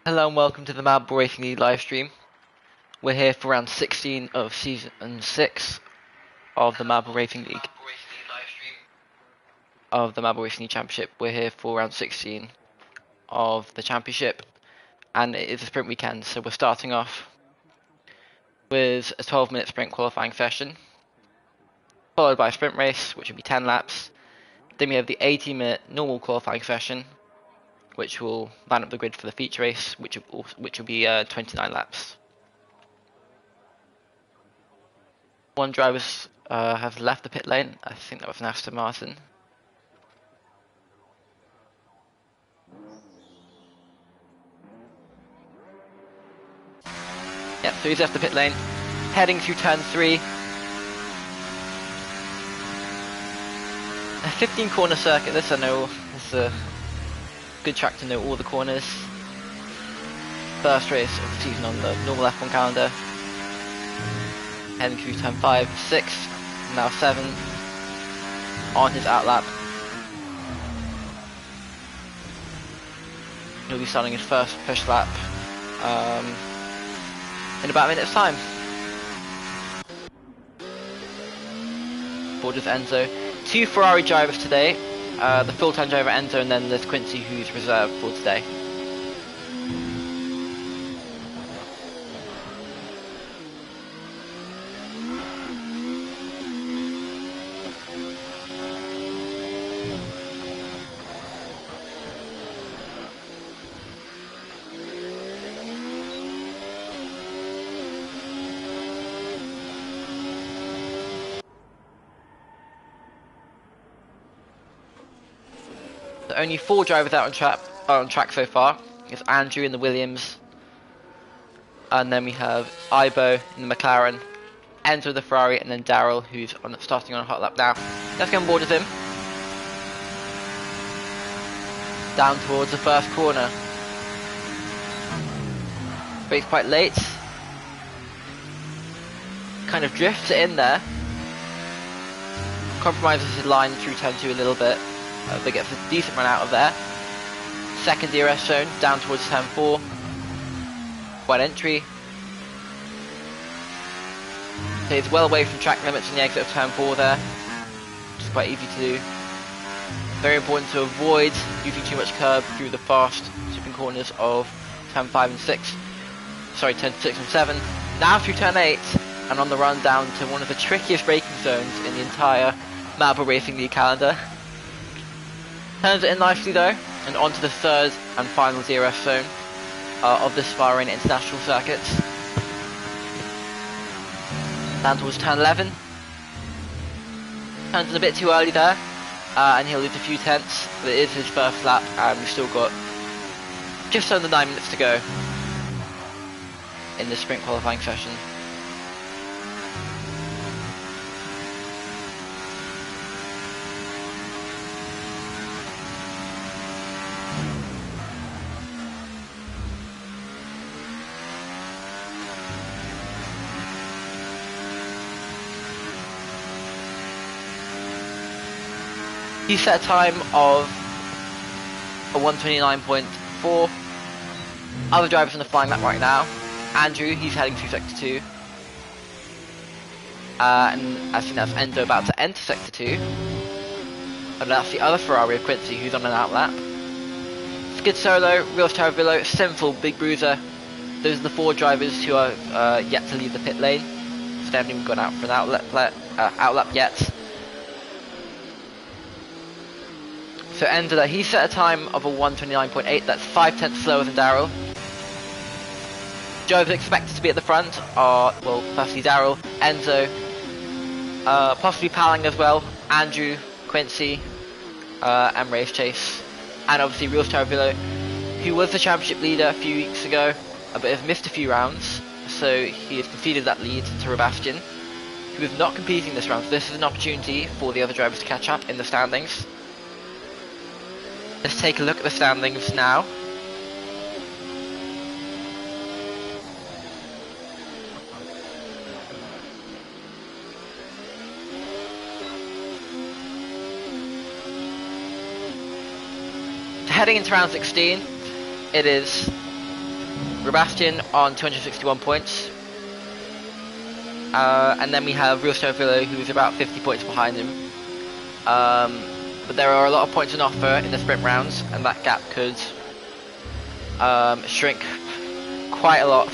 Hello and welcome to the Marble Racing League live stream. We're here for round 16 of season 6 of the Marble Racing League. Championship. We're here for round 16 of the championship, and it is a sprint weekend, so we're starting off with a 12-minute sprint qualifying session, followed by a sprint race, which will be 10 laps. Then we have the 18-minute normal qualifying session, which will line up the grid for the feature race, which will be 29 laps. One driver has left the pit lane. I think that was an Aston Martin. Yep, so he's left the pit lane, heading through turn 3. A 15 corner circuit, this I know is a good track to know all the corners. First race of the season on the normal F1 calendar. Heading through turn 5, 6, now 7 on his outlap. He'll be starting his first push lap in about a minute's time. Borders Enzo. 2 Ferrari drivers today. The full-time driver Enzo, and then there's Quincy, who's reserved for today. Only 4 drivers out on track so far. It's Andrew in the Williams, and then we have Ibo in the McLaren, Enzo in the Ferrari, and then Daryl, who's starting on a hot lap now. Let's get on board with him. Down towards the first corner. Brakes quite late. Kind of drifts it in there. Compromises his line through turn 2 a little bit. But gets a decent run out of there. Second DRS zone, down towards turn 4. Wide entry. So he's well away from track limits on the exit of turn 4 there. Which is quite easy to do. Very important to avoid using too much curb through the fast sweeping corners of turn 5 and 6. Sorry, turn 6 and 7. Now through turn 8, and on the run down to one of the trickiest braking zones in the entire Marble Racing League calendar. Turns it in nicely though, and onto the third and final DRS zone of this Bahrain International Circuit. Down towards turn 11. Turns in a bit too early there, and he'll lose a few tenths, but it is his first lap, and we've still got just under 9 minutes to go in the sprint qualifying session. He set a time of a 1:29.4. Other drivers on the flying lap right now. Andrew, he's heading through sector 2. And I think that's Enzo about to enter sector 2. And that's the other Ferrari of Quincy, who's on an outlap. Skid Solo, Reals Taravillo, Sinful, Big Bruiser. Those are the 4 drivers who are yet to leave the pit lane. So they haven't even gone out for an outlap yet. So Enzo, he set a time of a 1:29.8, that's 5 tenths slower than Daryl. Drivers expected to be at the front are, well, firstly Daryl, Enzo, possibly Palang as well, Andrew, Quincy, and Race Chase, and obviously Reals Taravillo, who was the championship leader a few weeks ago, but has missed a few rounds, so he has conceded that lead to Sebastian, who is not competing this round, so this is an opportunity for the other drivers to catch up in the standings. Let's take a look at the standings now. Heading into round 16, it is Sebastian on 261 points. And then we have Real Cervillo, who's about 50 points behind him. But there are a lot of points on offer in the sprint rounds, and that gap could shrink quite a lot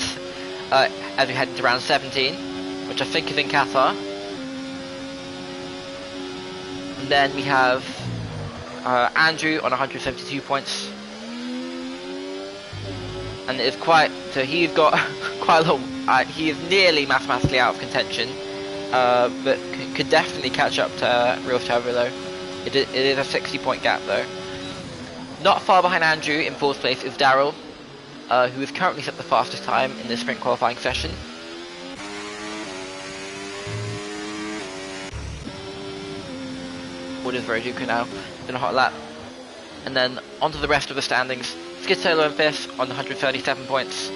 as we head into round 17, which I think is in Qatar. And then we have Andrew on 172 points. And it's quite, so he's got quite a lot, he is nearly mathematically out of contention, but could definitely catch up to Real Cervillo. It is a 60-point gap though. Not far behind Andrew in 4th place is Daryl, who is currently set the fastest time in the sprint qualifying session. Orders Rojuka now, in a hot lap. And then onto the rest of the standings. Skid Solo in 5th on 137 points.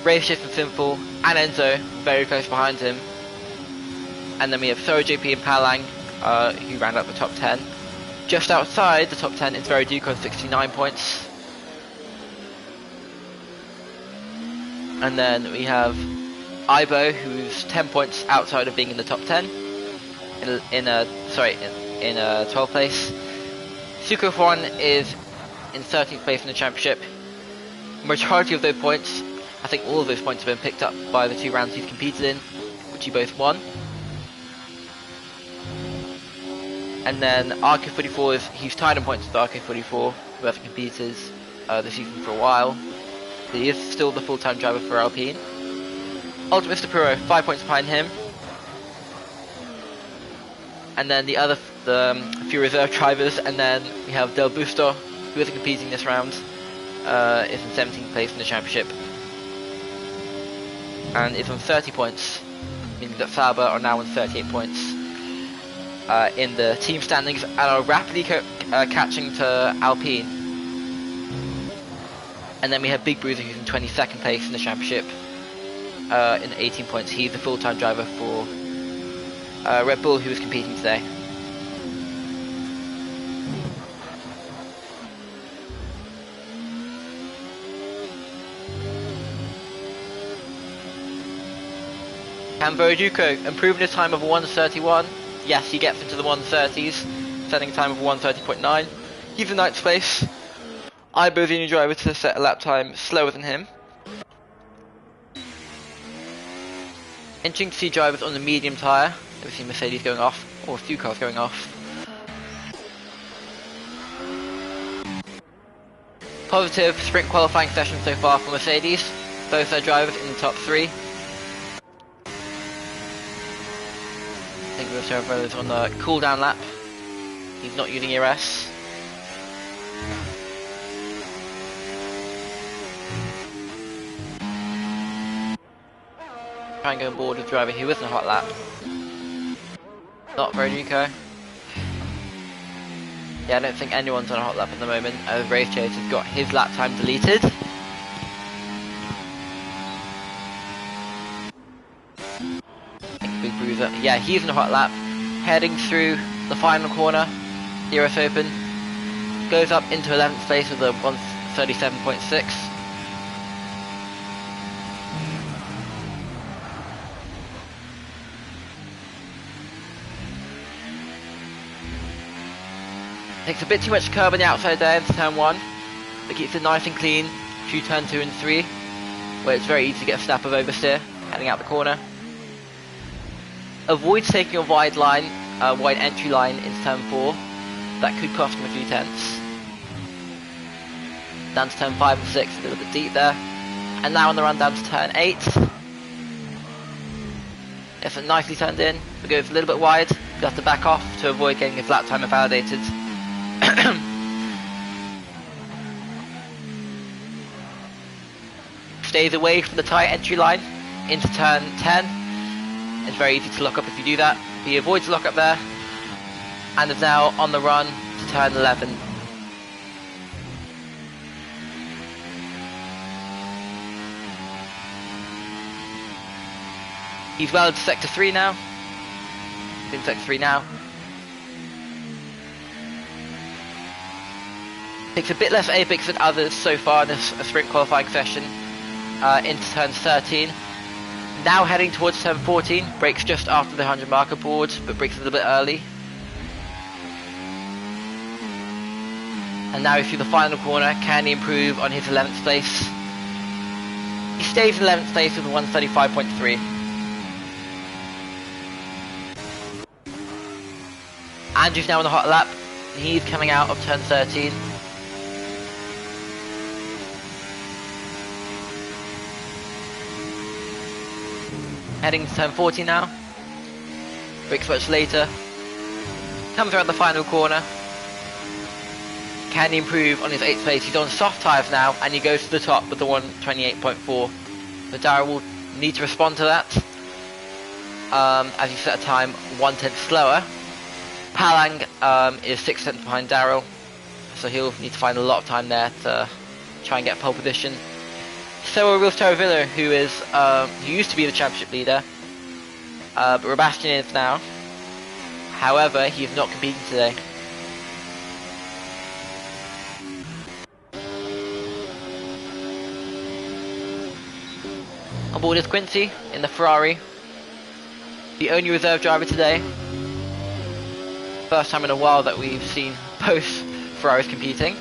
Brave Shift and Simple and Enzo very close behind him. And then we have Thorough JP and Palang, who round out the top 10. Just outside the top 10 is Veriduco on 69 points. And then we have Ibo, who's 10 points outside of being in the top 10. In 12th place. Suko Juan is in 13th place in the championship. Majority of those points, I think all of those points have been picked up by the 2 rounds he's competed in, which he both won. And then RK44 he's tied in points with RK44, who hasn't competed this season for a while. But he is still the full-time driver for Alpine. Ultimate Mr. Puro, 5 points behind him. And then the few reserve drivers, and then we have Del Busto, who isn't competing this round, is in 17th place in the championship, and is on 30 points, meaning that Sauber are now on 38 points in the team standings, and are rapidly catching to Alpine. And then we have Big Bruiser, who's in 22nd place in the championship, in 18 points. He's the full-time driver for Red Bull, who is competing today. Can Veriduco improving his time of 1:31? Yes, he gets into the 1:30s, setting a time of 1:30.9. He's in 9th place. Ibo's the only driver to set a lap time slower than him. Interesting to see drivers on the medium tyre. We see Mercedes going off, or a few cars going off. Positive sprint qualifying session so far for Mercedes. Both their drivers in the top 3. I think Cervillo is on the cool down lap. He's not using ERS. Try and go on board with driver who isn't a hot lap. Not Veriduco. Yeah, I don't think anyone's on a hot lap at the moment, as Race Chase has got his lap time deleted. Big Bruiser, yeah, he's in a hot lap. Heading through the final corner, US Open. Goes up into 11th place with a 1:37.6. Takes a bit too much curb on the outside there into turn 1, but keeps it nice and clean through turn 2 and 3, where it's very easy to get a snap of oversteer heading out the corner. Avoids taking a wide entry line into turn 4. That could cost him a few tenths. Down to turn 5 and 6, a little bit deep there. And now on the run down to turn 8. It's nicely turned in, but goes a little bit wide. You have to back off to avoid getting his lap time invalidated. Stays away from the tight entry line into turn 10. It's very easy to lock up if you do that. He avoids the lock up there and is now on the run to turn 11. He's well into sector 3 now. He's in sector 3 now. Takes a bit less apex than others so far in this sprint qualifying session into turn 13. Now heading towards turn 14, brakes just after the 100 marker board, but brakes a little bit early. And now through the final corner, can he improve on his 11th place? He stays in 11th place with a 135.3. Andrew's now on the hot lap, and he's coming out of turn 13. Heading to turn 14 now. Brakes much later. Comes around the final corner. Can he improve on his 8th place? He's on soft tyres now, and he goes to the top with the 128.4. But Darrell will need to respond to that. As he set a time 1/10 slower. Palang is 6 tenths behind Darrell, so he'll need to find a lot of time there to try and get pole position. So will Taravilla, who used to be the championship leader, but Sebastian is now. However, he is not competing today. On board is Quincy in the Ferrari, the only reserve driver today. First time in a while that we've seen both Ferraris competing.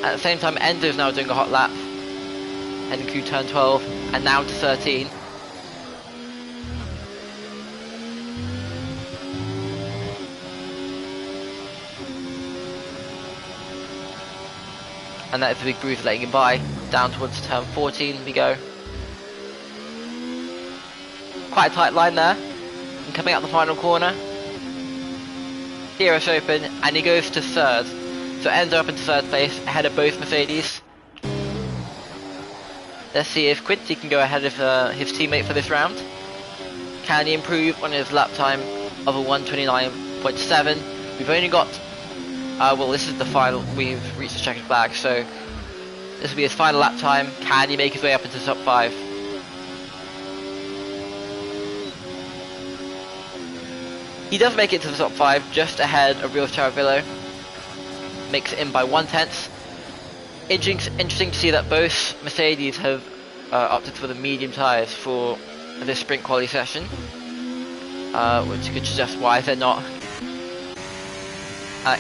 At the same time, Enzo's now doing a hot lap, heading through turn 12 and now to 13. And that is the big bruiser letting him by. Down towards turn 14 we go. Quite a tight line there. And coming out the final corner. Hero's open and he goes to third. So Enzo up into third place, ahead of both Mercedes. Let's see if Quincy can go ahead of his teammate for this round. Can he improve on his lap time of a 129.7? We've only got well, this is the final. We've reached the checkered flag, so this will be his final lap time. Can he make his way up into the top 5? He does make it to the top 5, just ahead of Rio Charavillo. Makes it in by 1/10. Interesting to see that both Mercedes have opted for the medium tyres for this sprint quali session, which could suggest why they're not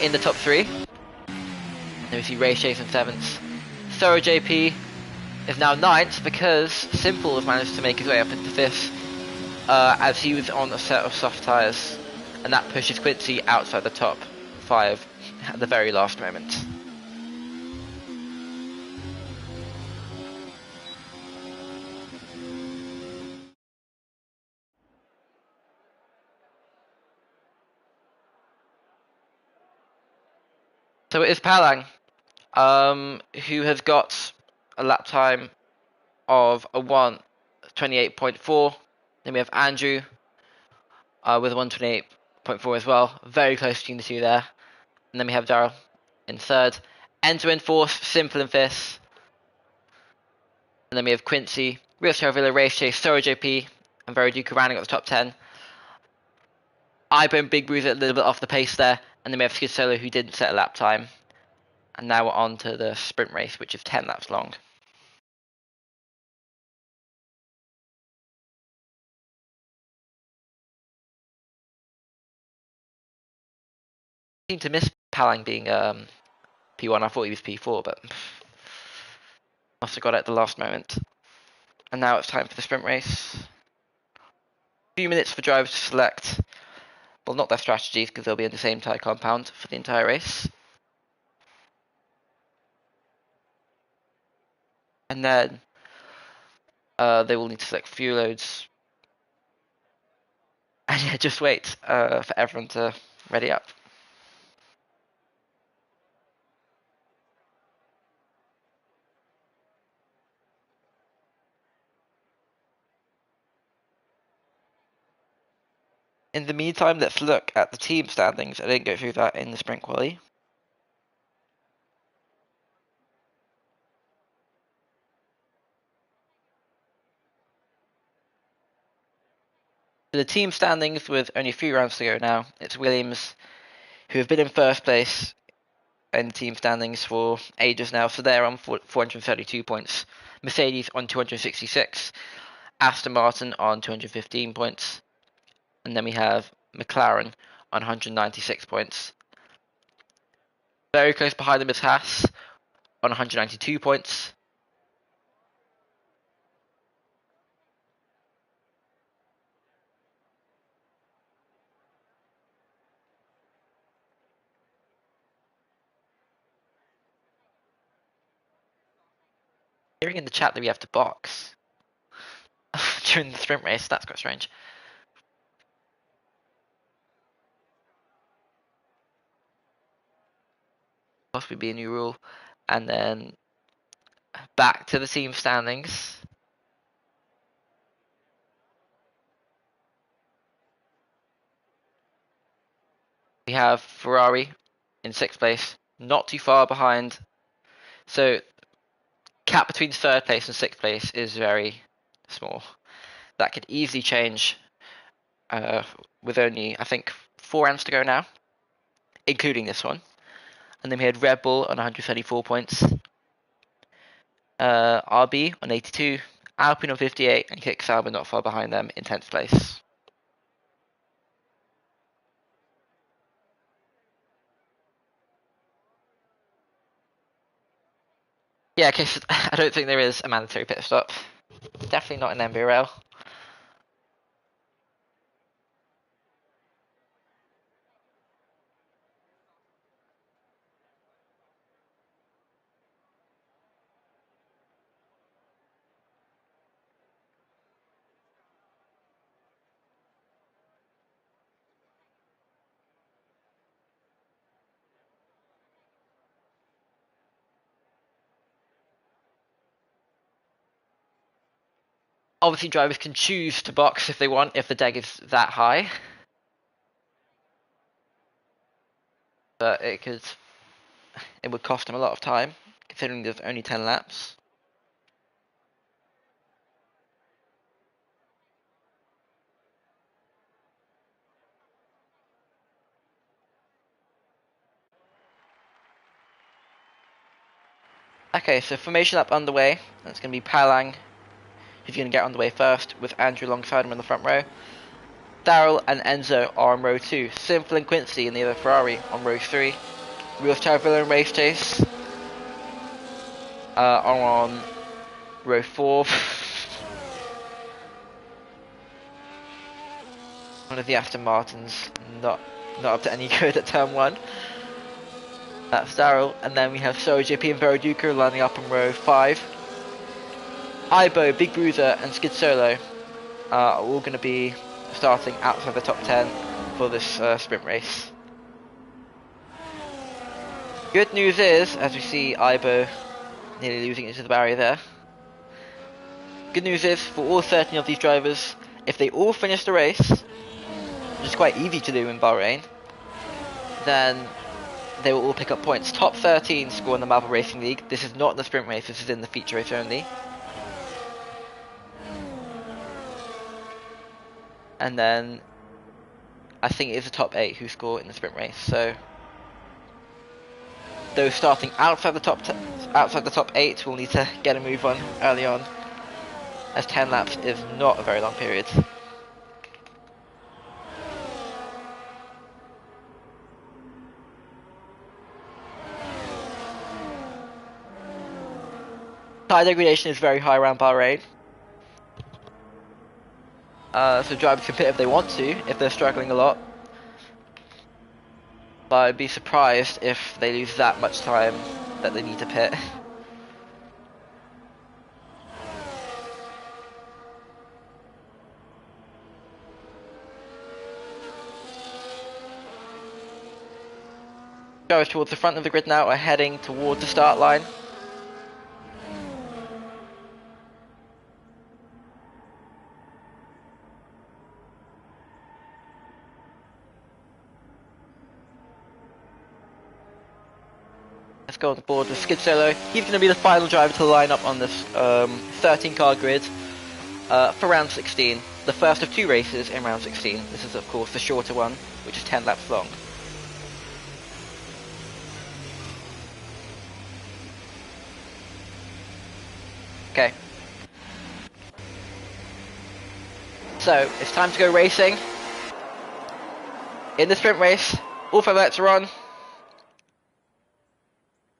in the top 3. Then we see Ray Chase in 7th. Thorough JP is now 9th because Simple has managed to make his way up into 5th as he was on a set of soft tyres, and that pushes Quincy outside the top 5 at the very last moment. So it is Palang, who has got a lap time of a 128.4. Then we have Andrew with a 128.4 as well. Very close between the two there. And then we have Darrell in third. Enzo in fourth, Simple in fifth. And then we have Quincy, Rio Charavilla, Race Chase, Soro JP, and Veriduka rounding out the top 10. Ibo and Big Bruiser a little bit off the pace there. And then we have Skid Solo, who didn't set a lap time. And now we're on to the sprint race, which is 10 laps long. I seem to miss Palang being P1. I thought he was P4, but must have got it at the last moment. And now it's time for the sprint race. A few minutes for drivers to select, well, not their strategies, because they'll be in the same tyre compound for the entire race. And then they will need to select fuel loads. And yeah, just wait for everyone to ready up. In the meantime, let's look at the team standings. I didn't go through that in the sprint quali. For the team standings, with only 3 rounds to go now, it's Williams who have been in first place in team standings for ages now, so they're on 432 points. Mercedes on 266, Aston Martin on 215 points, and then we have McLaren on 196 points. Very close behind them is Haas on 192 points. Hearing in the chat that we have to box during the sprint race, that's quite strange. Possibly be a new rule. And then back to the team standings. We have Ferrari in 6th place, not too far behind. So gap between 3rd place and 6th place is very small. That could easily change with only, I think, 4 rounds to go now, including this one. And then we had Red Bull on 134 points, RB on 82, Alpine on 58, and Kick Sauber not far behind them in 10th place. Yeah, okay, so I don't think there is a mandatory pit stop. Definitely not in MBRL. Obviously, drivers can choose to box if they want, if the deg is that high. But it would cost them a lot of time, considering there's only 10 laps. Okay, so formation lap underway. That's going to be Palang, who's going to get on the way first, with Andrew alongside him in the front row. Darrell and Enzo are on row 2. Simple and Quincy in the other Ferrari on row 3. Rios Tarvilla and Race Chase are on row 4. One of the Aston Martins not up to any good at turn 1. That's Darrell, and then we have SoJP and Veroduca lining up on row 5. Ibo, Big Bruiser, and Skid Solo are all going to be starting outside the top 10 for this sprint race. Good news is, as we see Ibo nearly losing into the barrier there, good news is for all 13 of these drivers, if they all finish the race, which is quite easy to do in Bahrain, then they will all pick up points. Top 13 score in the Marvel Racing League. This is not in the sprint race, this is in the feature race only. And then I think it is the top 8 who score in the sprint race. So those starting outside the top 8 will need to get a move on early on, as 10 laps is not a very long period. Tyre degradation is very high around Bahrain. So drivers can pit if they want to, if they're struggling a lot. But I'd be surprised if they lose that much time that they need to pit. Drivers towards the front of the grid now are heading towards the start line. Let's go on the board with Skid Solo. He's going to be the final driver to line up on this 13 car grid. for round 16. The first of 2 races in round 16. This is of course the shorter one, which is 10 laps long. Okay. So, it's time to go racing. In the sprint race, all 5 lights are on.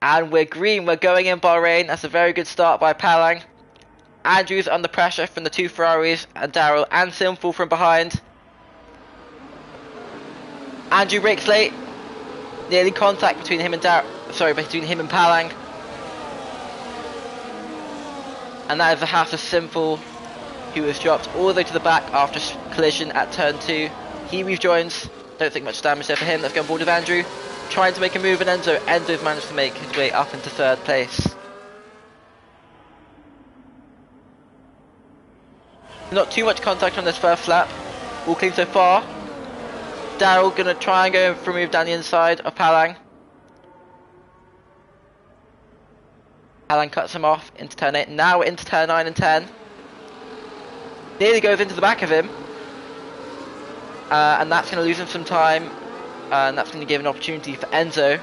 And we're green, we're going in Bahrain. That's a very good start by Palang. Andrew's under pressure from the 2 Ferraris, and Daryl and Simple from behind. Andrew brakes late. Nearly contact between him and between him and Palang. And that is the half of Simple, who was dropped all the way to the back after collision at turn 2. He rejoins. Don't think much damage there for him. Let's go on board with Andrew. Trying to make a move, and Enzo's managed to make his way up into 3rd place. Not too much contact on this first lap. All clean so far. Daryl gonna try and go for a move down the inside of Palang. Palang cuts him off into turn 8. Now we're into turn 9 and 10. Nearly goes into the back of him. And that's going to lose him some time. And that's going to give an opportunity for Enzo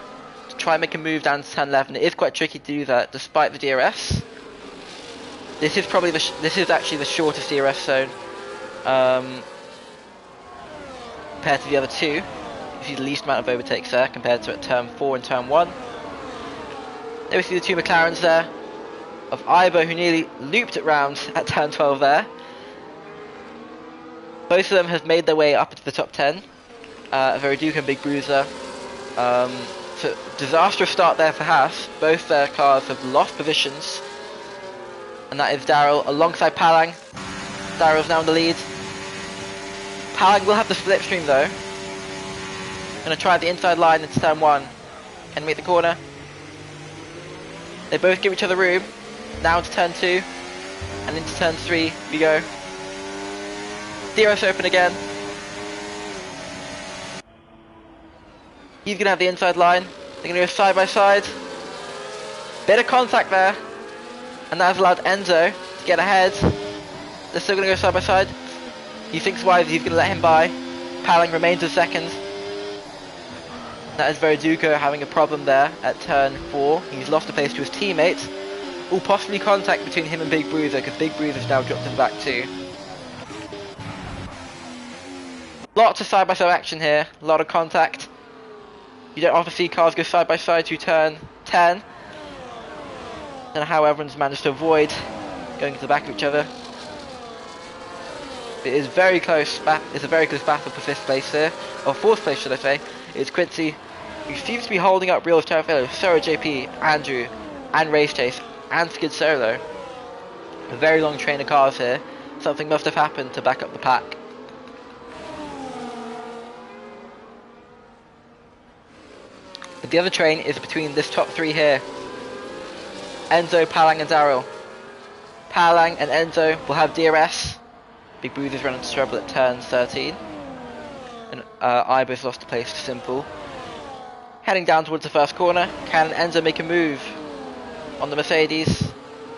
to try and make a move down to turn 11. It is quite tricky to do that despite the DRS. This is probably this is actually the shortest DRS zone compared to the other 2. You see the least amount of overtakes there compared to at turn 4 and turn 1. There we see the 2 McLarens there of Ibo, who nearly looped it round at turn 12 there. Both of them have made their way up into the top 10. Veriduke and Big Bruiser. So disastrous start there for Haas. Both their cars have lost positions. And that is Daryl alongside Palang. Daryl's now in the lead. Palang will have the slipstream though. Gonna try the inside line into turn 1. Can make the corner. They both give each other room. Now into turn 2. And into turn 3 we go. DRS open again. He's going to have the inside line. They're going to go side by side. Bit of contact there. And that has allowed Enzo to get ahead. They're still going to go side by side. He thinks wise, he's going to let him by. Palang remains in 2nd. That is Veriduco having a problem there at turn 4. He's lost the place to his teammate. All possibly contact between him and Big Bruiser, because Big Bruiser's now dropped to the back too. Lots of side-by-side action here, a lot of contact. You don't often see cars go side-by-side to turn 10. I don't know how everyone's managed to avoid going to the back of each other. It is very close. It's a very close battle for 5th place here, or 4th place should I say. It's Quincy, who seems to be holding up Real Terrafello, Sora JP, Andrew, and Race Chase, and Skid Solo. A very long train of cars here. Something must have happened to back up the pack. But the other train is between this top 3 here. Enzo, Palang and Daryl. Palang and Enzo will have DRS. Big Bruiser's run into trouble at turn 13. And Ibo's lost the place to Simple. Heading down towards the first corner. Can Enzo make a move on the Mercedes?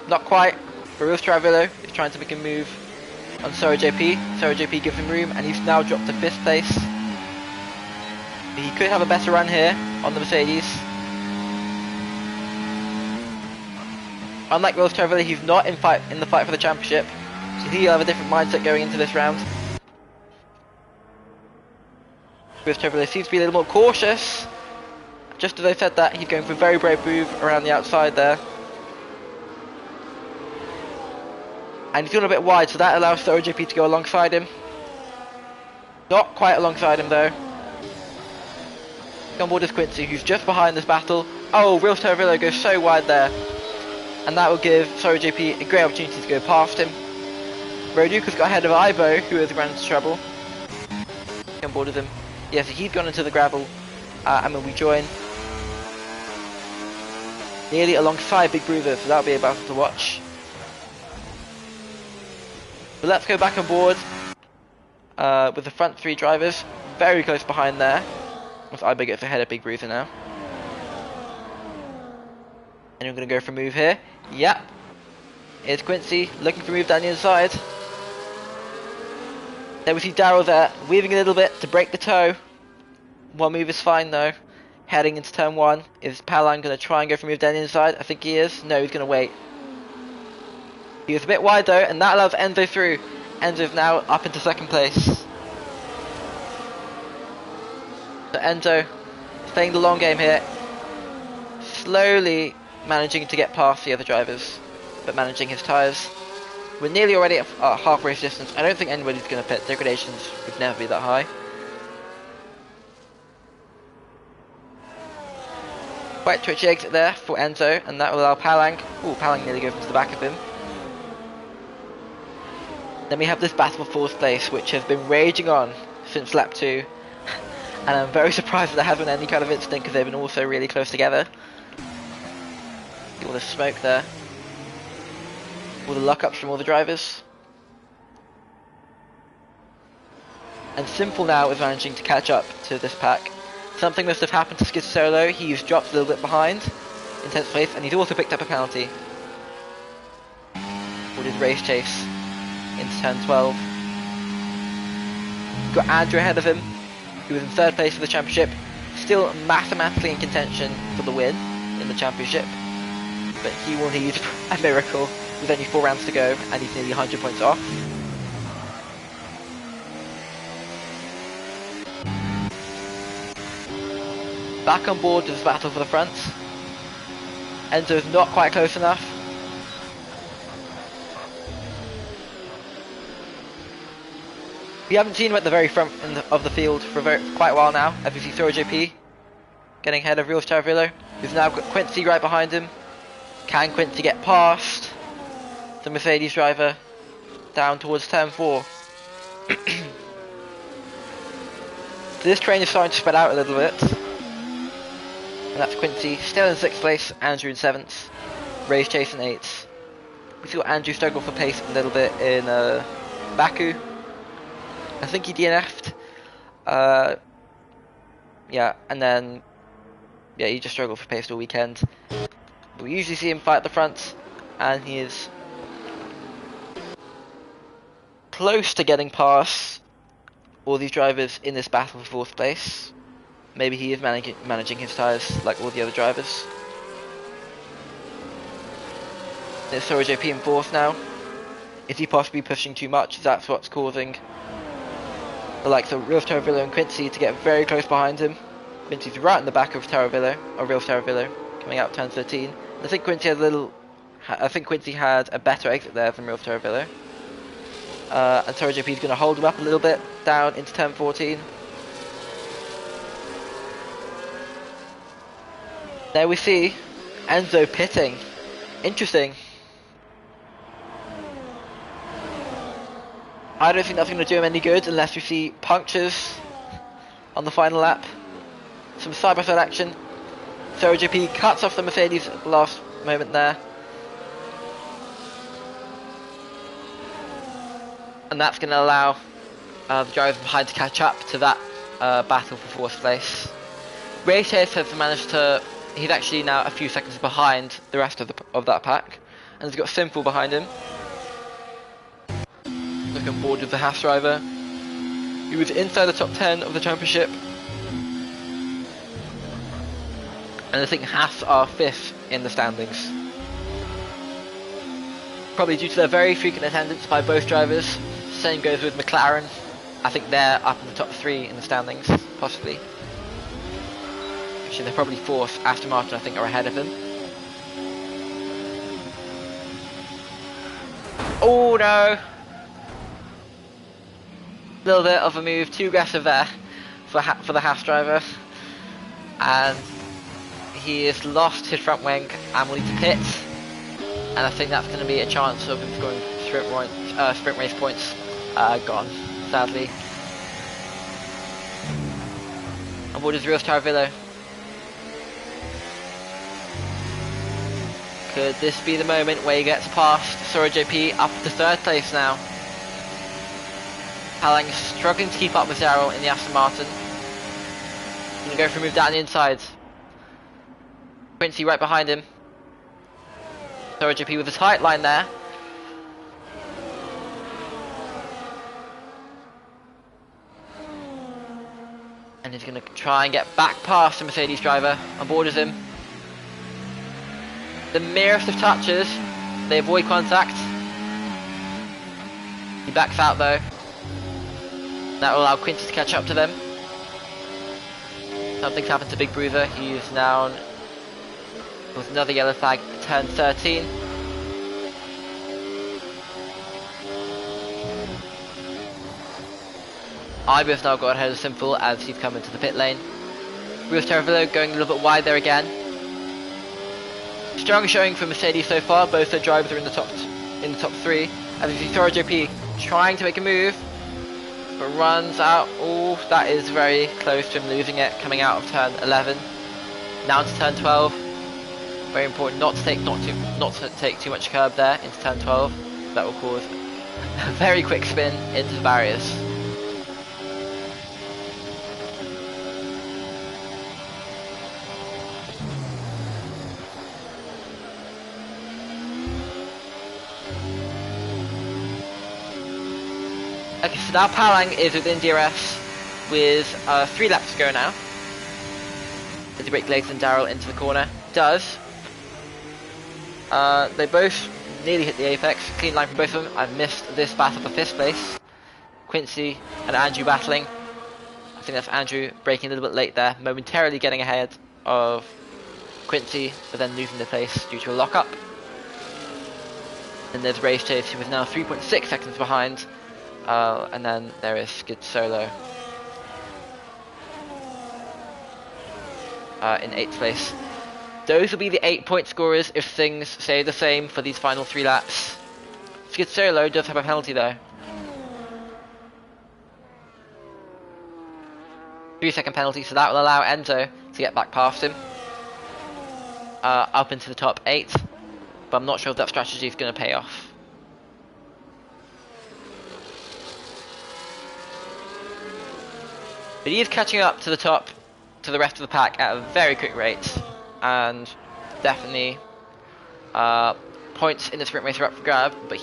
Not quite. Baril Stravillo is trying to make a move on Sora JP. Sora JP gives him room and he's now dropped to 5th place. He could have a better run here on the Mercedes. Unlike Will Stravillo, he's not in the fight for the championship. So he'll have a different mindset going into this round. Will Stravillo seems to be a little more cautious. Just as I said that, he's going for a very brave move around the outside there. And he's gone a bit wide, so that allows Sora JP to go alongside him. Not quite alongside him though. On board is Quincy, who's just behind this battle. Oh, Real Terravillo goes so wide there. And that will give Sora JP a great opportunity to go past him. Roduca's got ahead of Ibo, who has run into trouble. On board with him. Yeah, so he's gone into the gravel. And when we join. Nearly alongside Big Bruiser, so that'll be a battle to watch. But let's go back on board with the front 3 drivers. Very close behind there. Once Ibo gets ahead of Big Bruiser now. And we're going to go for a move here. Yep. Here's Quincy looking for a move down the inside. There we see Daryl there, weaving a little bit to break the toe. One move is fine though. Heading into turn 1. Is Palan going to try and go for a move down the inside? I think he is. No, he's going to wait. He was a bit wide though, and that allows Enzo through. Enzo's now up into second place. So Enzo playing the long game here. Slowly managing to get past the other drivers, but managing his tyres. We're nearly already at half race distance. I don't think anybody's going to pit. Degradations would never be that high. Quite twitchy exit there for Enzo, and that will allow Palang. Ooh, Palang nearly goes into the back of him. Then we have this battle for 4th place, which has been raging on since lap 2. And I'm very surprised that there hasn't been any kind of incident, because they've been all so really close together. All the smoke there. All the luck-ups from all the drivers. And Simple now is managing to catch up to this pack. Something must have happened to Skid Solo. He's dropped a little bit behind in 10th place, and he's also picked up a penalty. With his race chase into turn 12. Got Andrew ahead of him, who was in 3rd place for the championship. Still mathematically in contention for the win in the championship. But he will need a miracle with only 4 rounds to go, and he's nearly 100 points off. Back on board with this battle for the front. Enzo's not quite close enough. We haven't seen him at the very front of the field for quite a while now, as we see Thor JP getting ahead of Real Charavillo, who's now got Quincy right behind him. Can Quincy get past the Mercedes driver down towards turn 4? So this train is starting to spread out a little bit. And that's Quincy still in 6th place, Andrew in 7th, Race Chase in 8th. We saw Andrew struggle for pace a little bit in Baku. I think he DNF'd. Yeah, and then he just struggled for pace all weekend. We usually see him fight at the front, and he is close to getting past all these drivers in this battle for 4th place. Maybe he is managing his tyres like all the other drivers. There's Sora JP in 4th now. Is he possibly pushing too much? That's what's causing the likes of Real Taravillo and Quincy to get very close behind him. Quincy's right in the back of Taravillo, or Real Taravillo, coming out turn 13. I think Quincy had a better exit there than Real Taravillo. And Sora JP is going to hold him up a little bit down into turn 14. There we see Enzo pitting. Interesting. I don't think that's going to do him any good unless we see punctures on the final lap. Some side-by-side action. So JP cuts off the Mercedes at the last moment there. And that's going to allow the drivers behind to catch up to that battle for 4th place. Ray Chase has managed to... He's actually now a few seconds behind the rest of that pack, and he's got Simple behind him. Looking forward with the Haas driver. He was inside the top 10 of the championship, and I think Haas are 5th in the standings. Probably due to their very frequent attendance by both drivers. Same goes with McLaren. I think they're up in the top 3 in the standings, possibly. They're probably 4th. Aston Martin, I think, are ahead of him. Oh no! Little bit of a move, too aggressive there for the Haas driver, and he has lost his front wing and will need to pit. And I think that's going to be a chance of him scoring sprint race points. Gone, sadly. And what is Real Taravillo? Could this be the moment where he gets past Sora JP up to 3rd place now? Palang is struggling to keep up with Daryl in the Aston Martin. Gonna go for a move down the inside. Quincy right behind him. Sora JP with a tight line there. he's going to try and get back past the Mercedes driver and borders him. The merest of touches, they avoid contact. He backs out though. That will allow Quincy to catch up to them. Something's happened to Big Bruiser. He is now with another yellow flag, turn 13. Iber's now got ahead of Simple as he's come into the pit lane. Ruiz Terravillo going a little bit wide there again. Strong showing for Mercedes so far. Both their drivers are in the top three. As you see, Thor JP trying to make a move, but runs out. Oh, that is very close to him losing it. Coming out of turn 11, down to turn 12. Very important not to take too much curb there into turn 12. That will cause a very quick spin into the barriers. Okay, so now Palang is within DRS with 3 laps to go now. As he breaks legs and Daryl into the corner. Does. They both nearly hit the apex. Clean line from both of them. I've missed this battle for 5th place. Quincy and Andrew battling. I think that's Andrew breaking a little bit late there. Momentarily getting ahead of Quincy, but then losing the place due to a lockup. And there's Race Chase, who is now 3.6 seconds behind. And then there is Skid Solo in 8th place. Those will be the 8-point scorers if things stay the same for these final 3 laps. Skid Solo does have a penalty though. 3-second penalty, so that will allow Enzo to get back past him. Up into the top 8. But I'm not sure if that strategy is going to pay off. But he is catching up to the rest of the pack at a very quick rate, and definitely points in the sprint race are up for grabs. But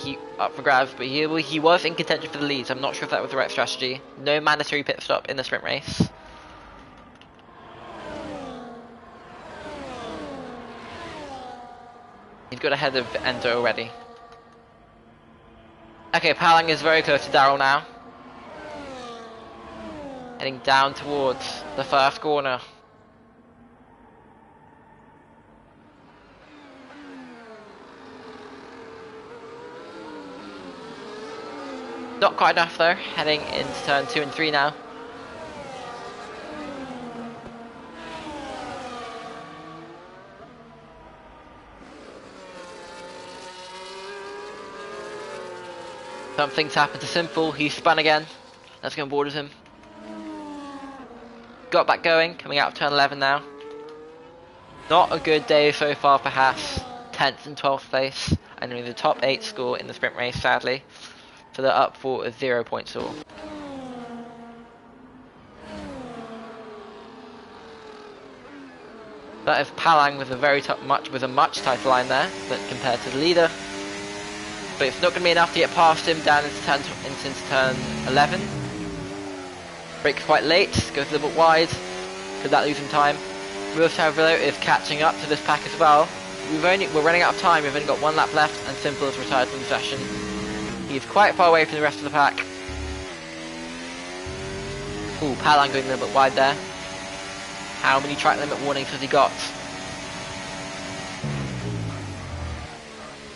he was in contention for the lead. So I'm not sure if that was the right strategy. No mandatory pit stop in the sprint race. He's got ahead of Enzo already. Okay, Palang is very close to Daryl now. Heading down towards the first corner. Not quite enough though, heading into turn 2 and 3 now. Something's happened to Simple, he's spun again. That's going to borders him. Got back going, coming out of turn 11 now. Not a good day so far for Haas. 10th and 12th place, and only the top 8 score in the sprint race, sadly. So they're up for a 0-point score. That is Palang with a much tighter line there, but compared to the leader. But it's not going to be enough to get past him down into turn 11. Brakes quite late, goes a little bit wide. Could that lose him time? Ruiz Terravillo is catching up to this pack as well. We're running out of time, we've only got 1 lap left, and Simple is retired from the session. He's quite far away from the rest of the pack. Ooh, Palang going a little bit wide there. How many track limit warnings has he got?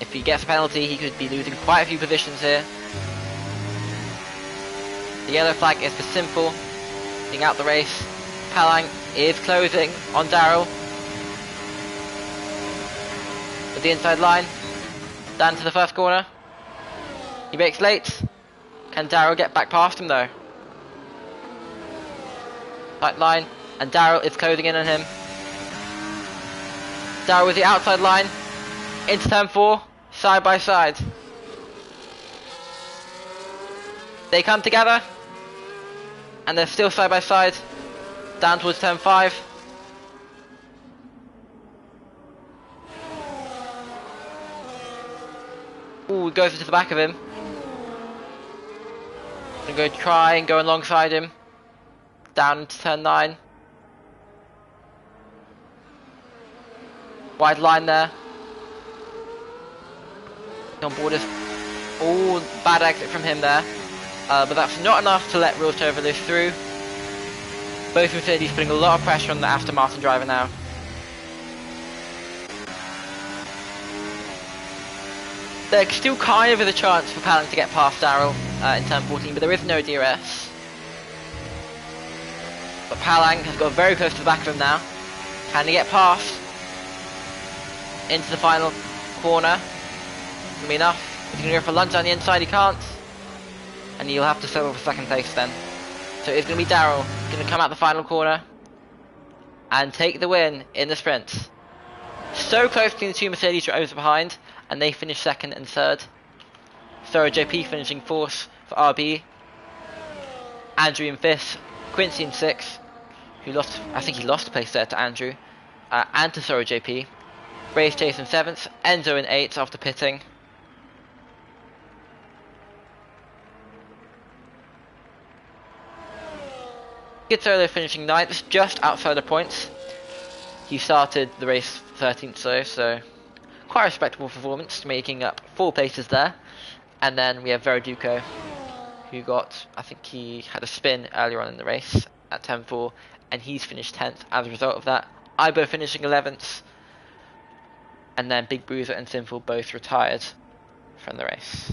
If he gets a penalty, he could be losing quite a few positions here. The yellow flag is for Simple, being out the race. Palang is closing on Daryl. With the inside line, down to the first corner. He makes late. Can Daryl get back past him though? Tight line, and Daryl is closing in on him. Daryl with the outside line, into turn 4, side by side. They come together, and they're still side by side, down towards turn 5. Ooh, goes into the back of him. I'm going to try and go alongside him. down into turn 9. Wide line there. On board is all bad exit from him there. But that's not enough to let Real Chevrolet through. Both Mercedes putting a lot of pressure on the Aston Martin driver now. There's still kind of a chance for Palang to get past Darrell in turn 14, but there is no DRS. But Palang has got very close to the back of him now. Can he get past into the final corner? Gonna be enough. He's gonna go for lunge on the inside, he can't. And he'll have to settle for second place then. So it's gonna be Darrell, gonna come out the final corner and take the win in the sprint. So close between the two Mercedes drivers behind, and they finish second and third. Thorough JP finishing fourth for RB. Andrew in fifth, Quincy in sixth, who lost, I think he lost a place there to Andrew, and to Thorough JP. Race Chase in seventh, Enzo in eighth after pitting. Skid Solo finishing ninth, just outside the points. He started the race 13th though, so quite a respectable performance, making up 4 places there. And then we have Veriduco, who got, I think he had a spin earlier on in the race at 10.4, and he's finished 10th as a result of that. Ibo finishing 11th, and then Big Bruiser and Sinful both retired from the race.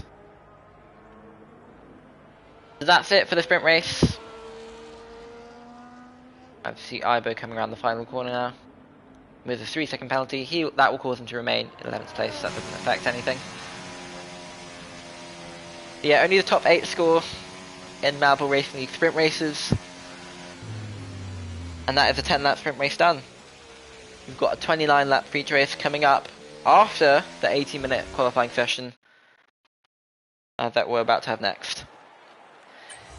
So that's it for the sprint race. I see Ibo coming around the final corner now with a 3-second penalty. That will cause him to remain in 11th place, so that doesn't affect anything. But yeah, only the top 8 score in Marvel Racing League sprint races, and that is a 10-lap sprint race done. We've got a 29-lap feature race coming up after the 18-minute qualifying session that we're about to have next.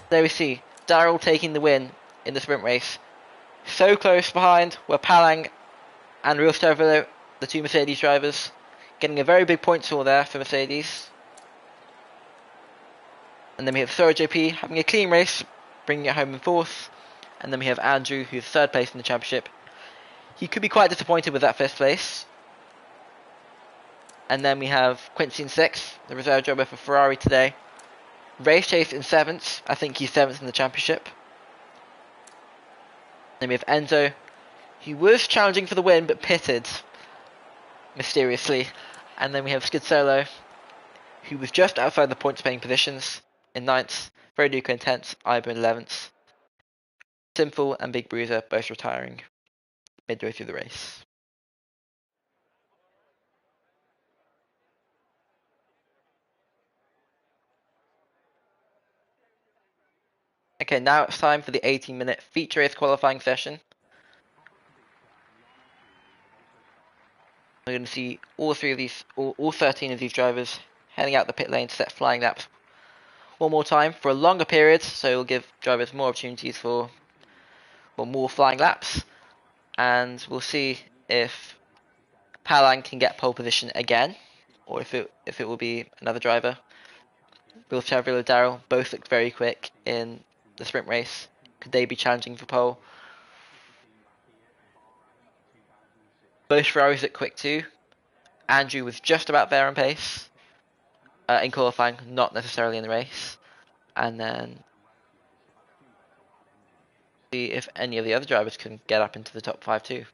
There we see Darrell taking the win in the sprint race. So close behind were Palang and Real Chevrolet, the two Mercedes drivers, getting a very big point haul there for Mercedes. And then we have Thorough JP having a clean race, bringing it home in fourth. And then we have Andrew, who's third place in the championship. He could be quite disappointed with that fifth place. And then we have Quincy in sixth, the reserve driver for Ferrari today. Race Chase in seventh, I think he's seventh in the championship. Then we have Enzo, who was challenging for the win but pitted mysteriously. And then we have Skid Solo, who was just outside the points paying positions in 9th, Veriduco in 10th, Ibo in 11th. Simple and Big Bruiser both retiring midway through the race. Okay, now it's time for the 18-minute feature race qualifying session. We're going to see all 13 of these drivers heading out the pit lane to set flying laps one more time for a longer period, so it'll give drivers more opportunities for more flying laps. And we'll see if Palang can get pole position again, or if it will be another driver. Will Chevrolet and Darrell both looked very quick in the sprint race. Could they be challenging for pole? Both Ferraris look quick too. Andrew was just about there on pace in qualifying, not necessarily in the race. And then see if any of the other drivers can get up into the top 5 too.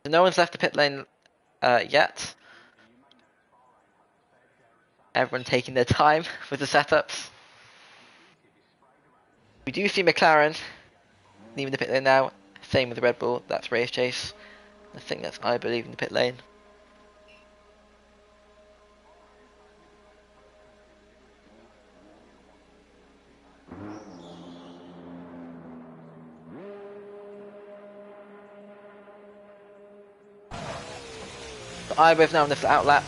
So no one's left the pit lane yet. Everyone taking their time with the setups. We do see McLaren leaving the pit lane now. Same with the Red Bull. That's Race Chase. I think that's I believe in the pit lane. Ibo's now on this out lap.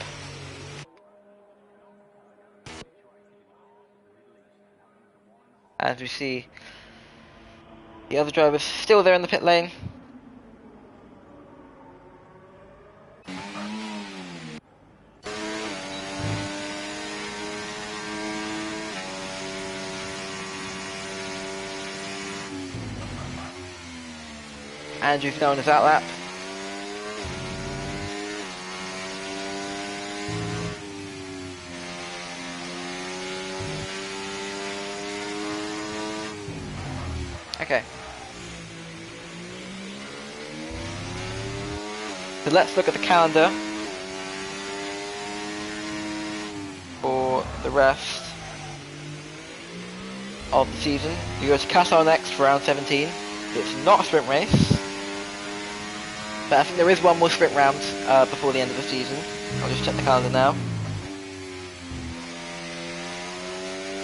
As we see the other drivers still there in the pit lane. Andrew's now on his out lap. Okay. So let's look at the calendar for the rest of the season. We go to Qatar next for round 17. It's not a sprint race, but I think there is one more sprint round before the end of the season. I'll just check the calendar now.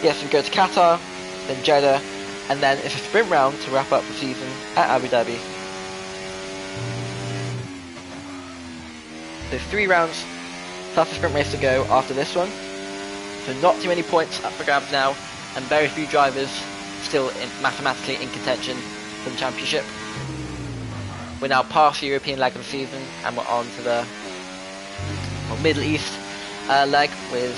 Yes, we go to Qatar, then Jeddah, and then it's a sprint round to wrap up the season at Abu Dhabi. There's 3 rounds plus a sprint race to go after this one. So not too many points up for grabs now, and very few drivers still mathematically in contention for the championship. We're now past the European leg of the season, and we're on to the Middle East leg with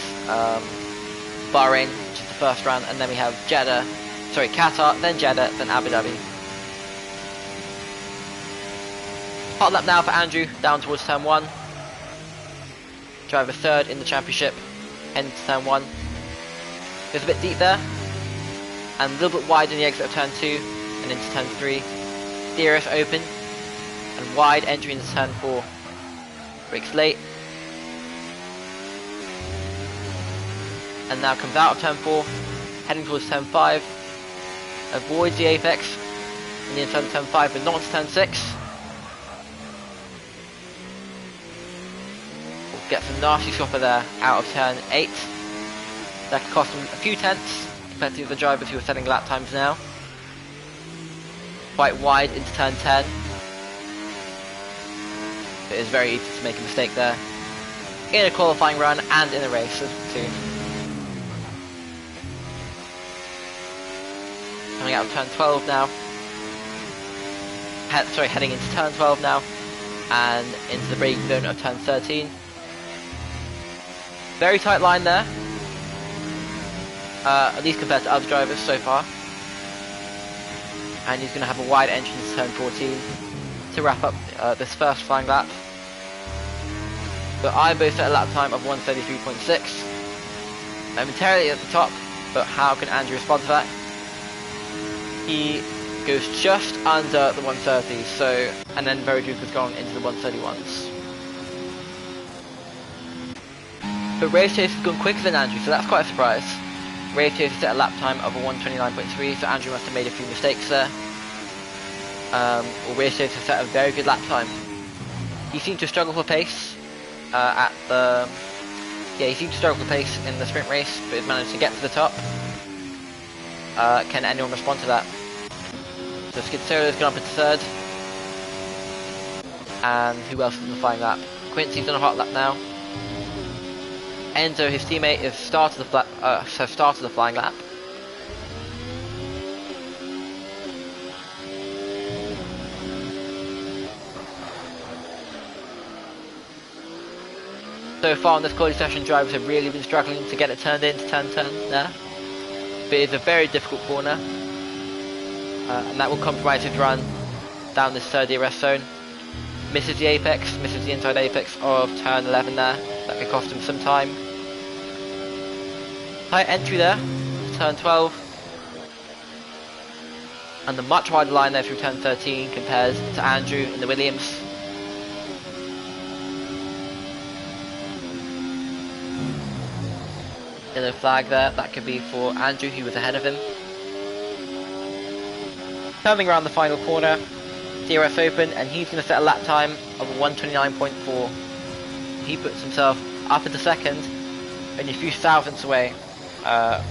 Bahrain, which is the first round, and then we have Qatar, then Jeddah, then Abu Dhabi. Hot lap now for Andrew, down towards turn 1. Driver 3rd in the championship, heading to turn 1. Goes a bit deep there, and a little bit wide in the exit of turn 2, and into turn 3. DRS open, and wide entry into turn 4. Brakes late. And now comes out of turn 4, heading towards turn 5. Avoids the apex in the inside of turn 5, but not into turn 6. Gets a nasty swapper there out of turn 8. That could cost him a few tenths compared to the other drivers who are setting lap times now. Quite wide into turn 10. It is very easy to make a mistake there. In a qualifying run and in a race too. Coming out of turn 12 now. Heading into turn 12 now. And into the braking zone of turn 13. Very tight line there, at least compared to other drivers so far. And he's going to have a wide entrance to turn 14 to wrap up this first flying lap. But I both set a lap time of 1:33.6. Momentarily at the top, but how can Andrew respond to that? He goes just under the 130s, so, and then Very Duke has gone into the 131s. But Race Chase has gone quicker than Andrew, so that's quite a surprise. Race Chase set a lap time of a 1:29.3, so Andrew must have made a few mistakes there. Race Chase has set a very good lap time. He seemed to struggle for pace he seemed to struggle for pace in the sprint race, but has managed to get to the top. Can anyone respond to that? So Skid Solo's gone up into 3rd. And who else is in the flying lap? Quincy's on a hot lap now. Enzo, his teammate, has started the flying lap. So far on this quality session, drivers have really been struggling to get it turned into turn 10 there. But it's a very difficult corner. And that will compromise his run down this 3rd DRS zone. Misses the apex, misses the inside apex of turn 11 there. That could cost him some time. Tight entry there, turn 12. And the much wider line there through turn 13 compared to Andrew in the Williams. Yellow flag there, that could be for Andrew, who was ahead of him. Coming around the final corner, DRS open, and he's going to set a lap time of 1:29.4. He puts himself up into 2nd, only a few thousandths away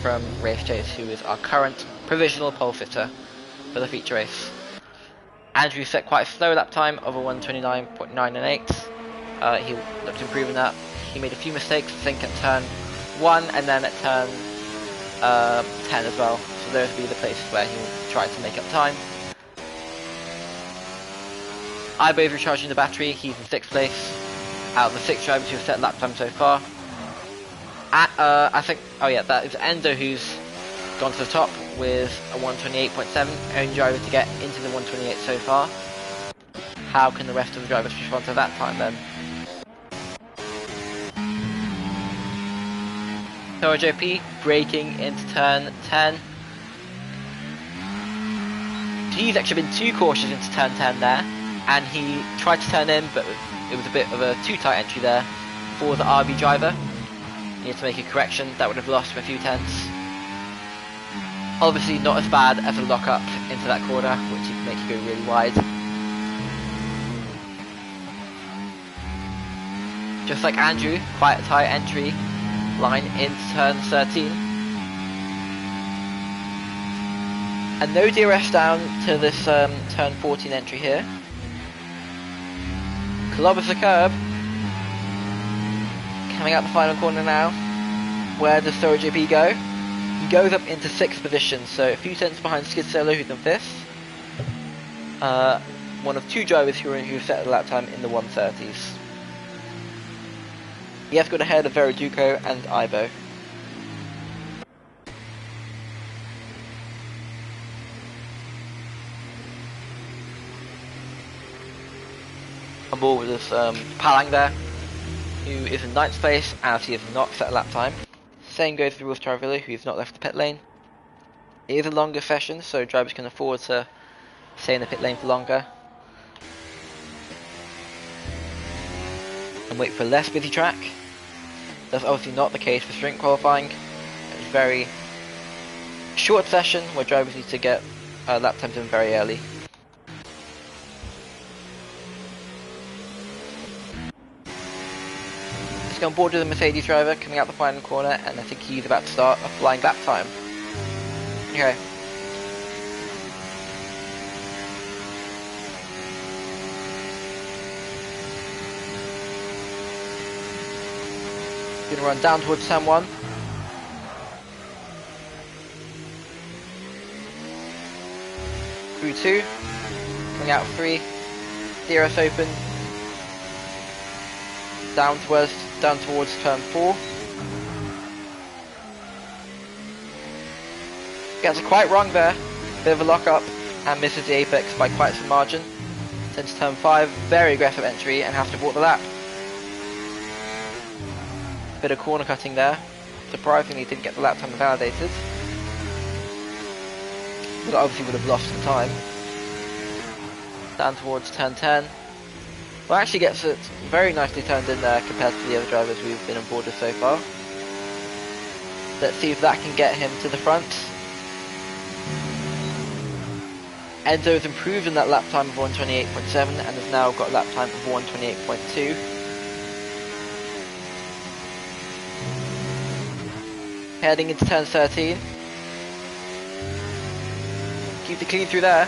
from Race Chase, who is our current provisional pole sitter for the feature race. Andrew set quite a slow lap time of a 1:29.998. He looked to improve on that. He made a few mistakes, I think, at turn 1 and then at turn 10 as well. So those will be the places where he will try to make up time. Ibo's recharging the battery. He's in 6th place out of the 6 drivers who have set lap time so far. I think, that is Endo who's gone to the top with a 1:28.7, only driver to get into the 1:28 so far. how can the rest of the drivers respond to that time then? So JP braking into turn 10. He's actually been too cautious into turn 10 there, and he tried to turn in, but it was a bit of a too tight entry there for the RB driver. He had to make a correction, that would have lost him a few tenths. Obviously not as bad as a lock up into that corner, which would make you go really wide. Just like Andrew, quite a tight entry line into turn 13. And no DRS down to this turn 14 entry here. Clobbers the curb. Coming out the final corner now. Where does Thorough JP go? He goes up into 6th position, so a few tenths behind Skid Solo, who's in 5th. One of 2 drivers who set a lap time in the 130s. He has got ahead of Veriduco and Ibo. On board with this Palang there, who is in 9th place as he has not set a lap time. Same goes for Wolf Travillo, who has not left the pit lane. It is a longer session, so drivers can afford to stay in the pit lane for longer. And wait for a less busy track. That's obviously not the case for sprint qualifying. It's a very short session where drivers need to get lap times in very early. Let's go on board with the Mercedes driver coming out the final corner, and I think he's about to start a flying lap time. Okay. Gonna run down towards turn 1. Through 2. Coming out 3. DRS open. Down towards turn 4. Gets it quite wrong there. Bit of a lock up and misses the apex by quite some margin. Turns turn 5, very aggressive entry and has to walk the lap. Bit of corner cutting there. Surprisingly didn't get the lap time validated. But obviously would have lost some time. Down towards turn 10. Well, actually gets it very nicely turned in there compared to the other drivers we've been on board with so far. Let's see if that can get him to the front. Enzo has improved in that lap time of 128.7 and has now got a lap time of 128.2. Heading into turn 13. Keep it clean through there.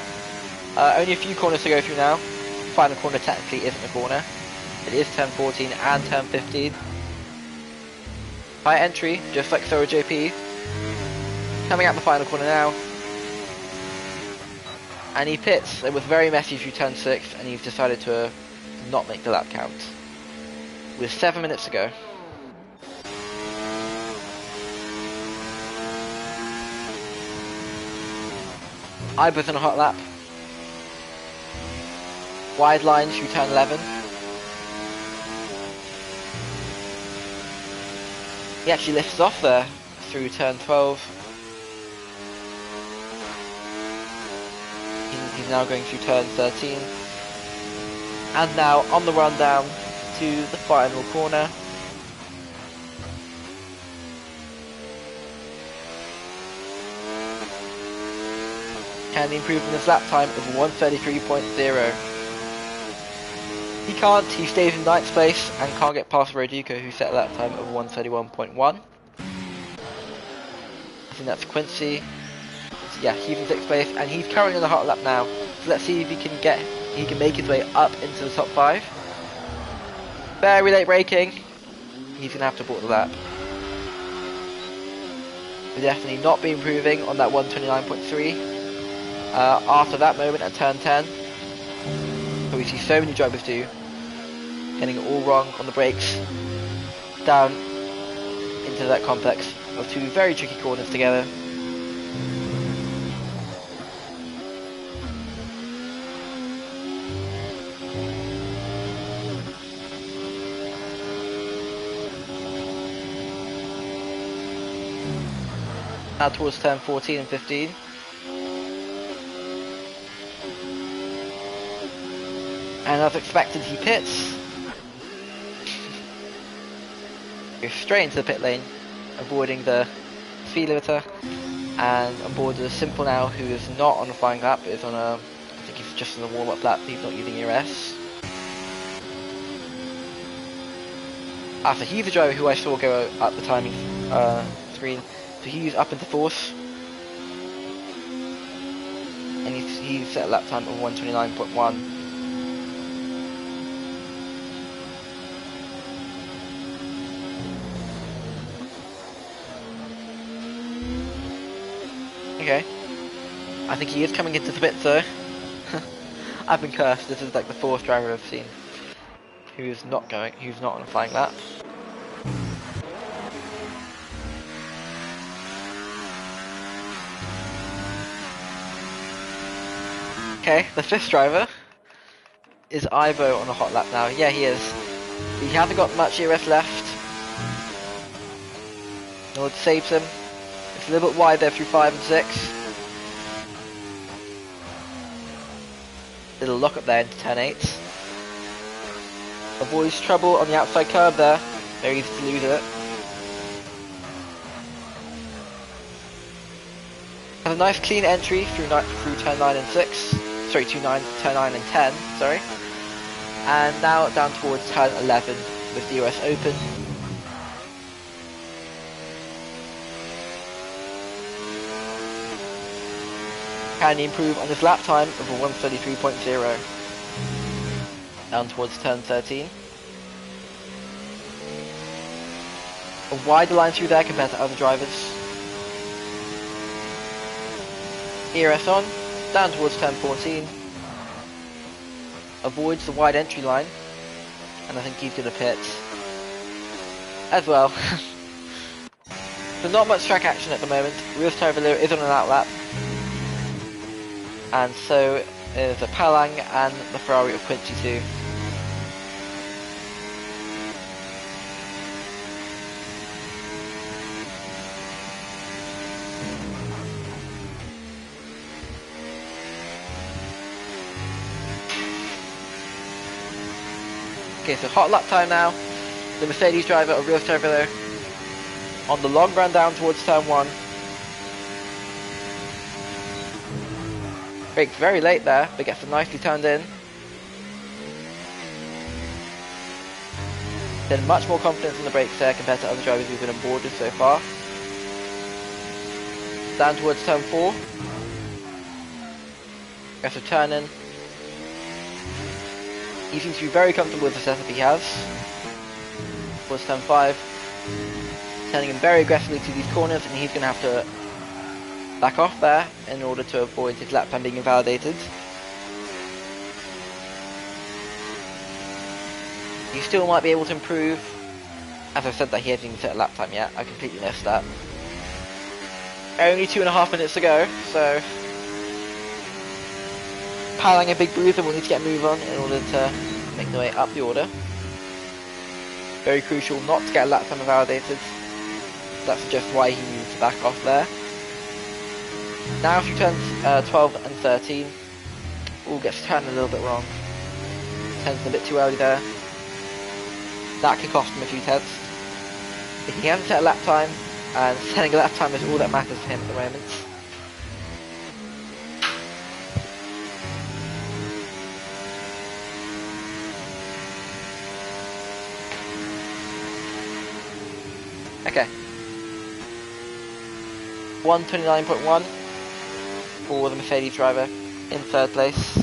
Only a few corners to go through now. Final corner technically isn't a corner. It is turn 14 and turn 15. High entry, just like Thorough JP. Coming out the final corner now. And he pits. It was very messy through turn 6 and he's decided to not make the lap count. With 7 minutes to go. Ibo's in a hot lap. Wide lines through turn 11. He actually lifts off there through turn 12. He's now going through turn 13. And now on the run down to the final corner. Can he improve on his lap time of 133.0? He can't, he stays in 9th place and can't get past Rodico, who set a lap time of 131.1. I think that's Quincy. So yeah, he's in 6th place and he's currently on the hot lap now. So let's see if he can make his way up into the top 5. Very late braking. He's gonna have to board the lap. We'll definitely not be improving on that 129.3. After that moment at turn 10, but we see so many drivers do, getting it all wrong on the brakes, down into that complex of 2 very tricky corners together. Now towards turn 14 and 15. And as expected, he pits. Goes straight into the pit lane, avoiding the speed limiter. And on board is Simple now, who is not on a flying lap, is on a, I think he's just on a warm-up lap, he's not using ERS. So he's the driver who I saw go at the timing screen. So he's up into fourth. And he's set a lap time of 1:29.1. Okay. I think he is coming into the pits though. I've been cursed, this is like the fourth driver I've seen who's not on a flying lap. Okay, the fifth driver is Ivo on a hot lap now. Yeah, he is. He hasn't got much ERS left. No, it saves him. It's a little bit wide there through 5 and 6. Little lock up there into turn 8. Avoids trouble on the outside curb there. Very easy to lose it. Has a nice clean entry through turn 9 and 6. Sorry, turn 9 and 10, sorry. And now down towards turn 11 with the ERS open. Can he improve on his lap time of a 1:33.0? Down towards turn 13. A wider line through there compared to other drivers. ERS on, down towards turn 14. Avoids the wide entry line. And I think he's going to pit as well. So not much track action at the moment. Real Tarvalero is on an outlap. And so is the Palang and the Ferrari of Quincy 2. Okay, so hot lap time now. The Mercedes driver of Real Tarvalero on the long run down towards turn 1. Brakes very late there, but gets them nicely turned in. Then much more confidence in the brakes there compared to other drivers who've been on board with so far. Down towards turn 4. Aggressive turn in. He seems to be very comfortable with the setup he has. Towards turn 5. Turning in very aggressively to these corners, and he's going to have to back off there in order to avoid his lap time being invalidated. You still might be able to improve. As I said that he hasn't even set a lap time yet, I completely missed that. Only 2.5 minutes to go, so Palang a big bruiser will need to get a move on in order to make the way up the order. Very crucial not to get a lap time invalidated. That's just why he needs to back off there. Now through turns 12 and 13, all gets turned a little bit wrong. Turns a bit too early there. That could cost him a few tenths. If he hasn't set a lap time, and setting a lap time is all that matters to him at the moment. Okay. 1:29.1 for the Mercedes driver in third place.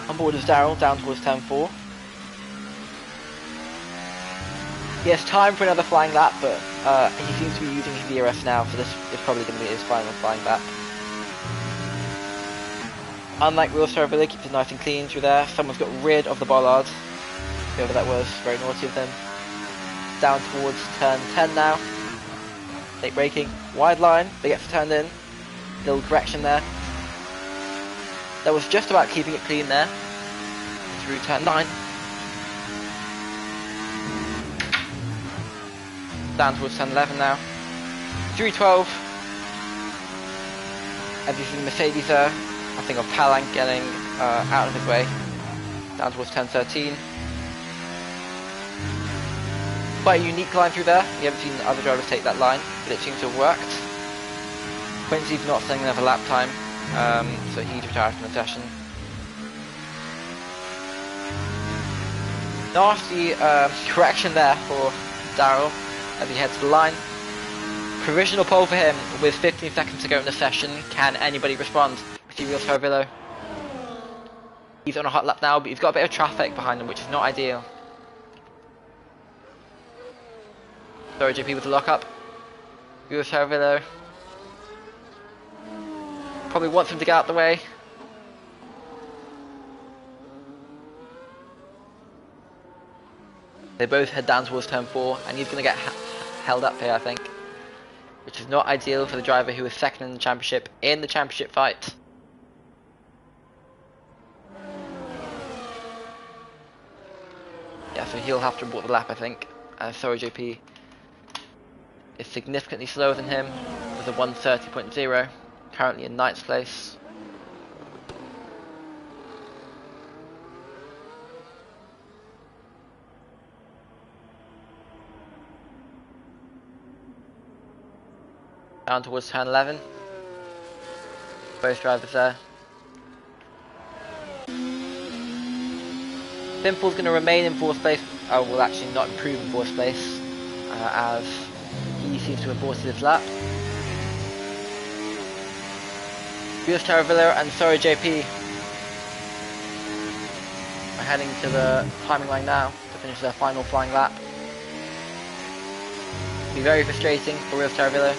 On board is Daryl, down towards turn 4. Yes, time for another flying lap, but he seems to be using his ERS now, so this is probably going to be his final flying lap. Unlike Real Star Villa, keeps it nice and clean through there. Someone's got rid of the bollard. whoever that was, very naughty of them. Down towards turn 10 now. Late braking, wide line, they get turned in. Little correction there. That was just about keeping it clean there. Through turn 9. Down towards turn 11 now. Through 12. As you see the Mercedes there, I think of Palank getting out of his way. Down towards turn 13. Quite a unique line through there. You haven't seen other drivers take that line, but it seems to have worked. Quincy's not setting another lap time, so he's retired from the session. Nasty correction there for Darryl as he heads to the line. Provisional pole for him with 15 seconds to go in the session. Can anybody respond? Material Cervillo. He's on a hot lap now, but he's got a bit of traffic behind him, which is not ideal. Sorry, JP with the lockup. Material Cervillo. Probably wants him to get out the way. They both head down towards turn 4, and he's going to get held up here, I think. Which is not ideal for the driver who is second in the championship fight. Yeah, so he'll have to abort the lap, I think. Sorry, JP is significantly slower than him with a 1:30.0, currently in 9th place. Down towards turn 11. Both drivers there. Pimple's going to remain in 4th place. Oh, well, actually not improve in 4th place, as he seems to have aborted his lap. Rios Taravilla and Sorry JP are heading to the timing line now to finish their final flying lap. It'll be very frustrating for Rios Taravilla.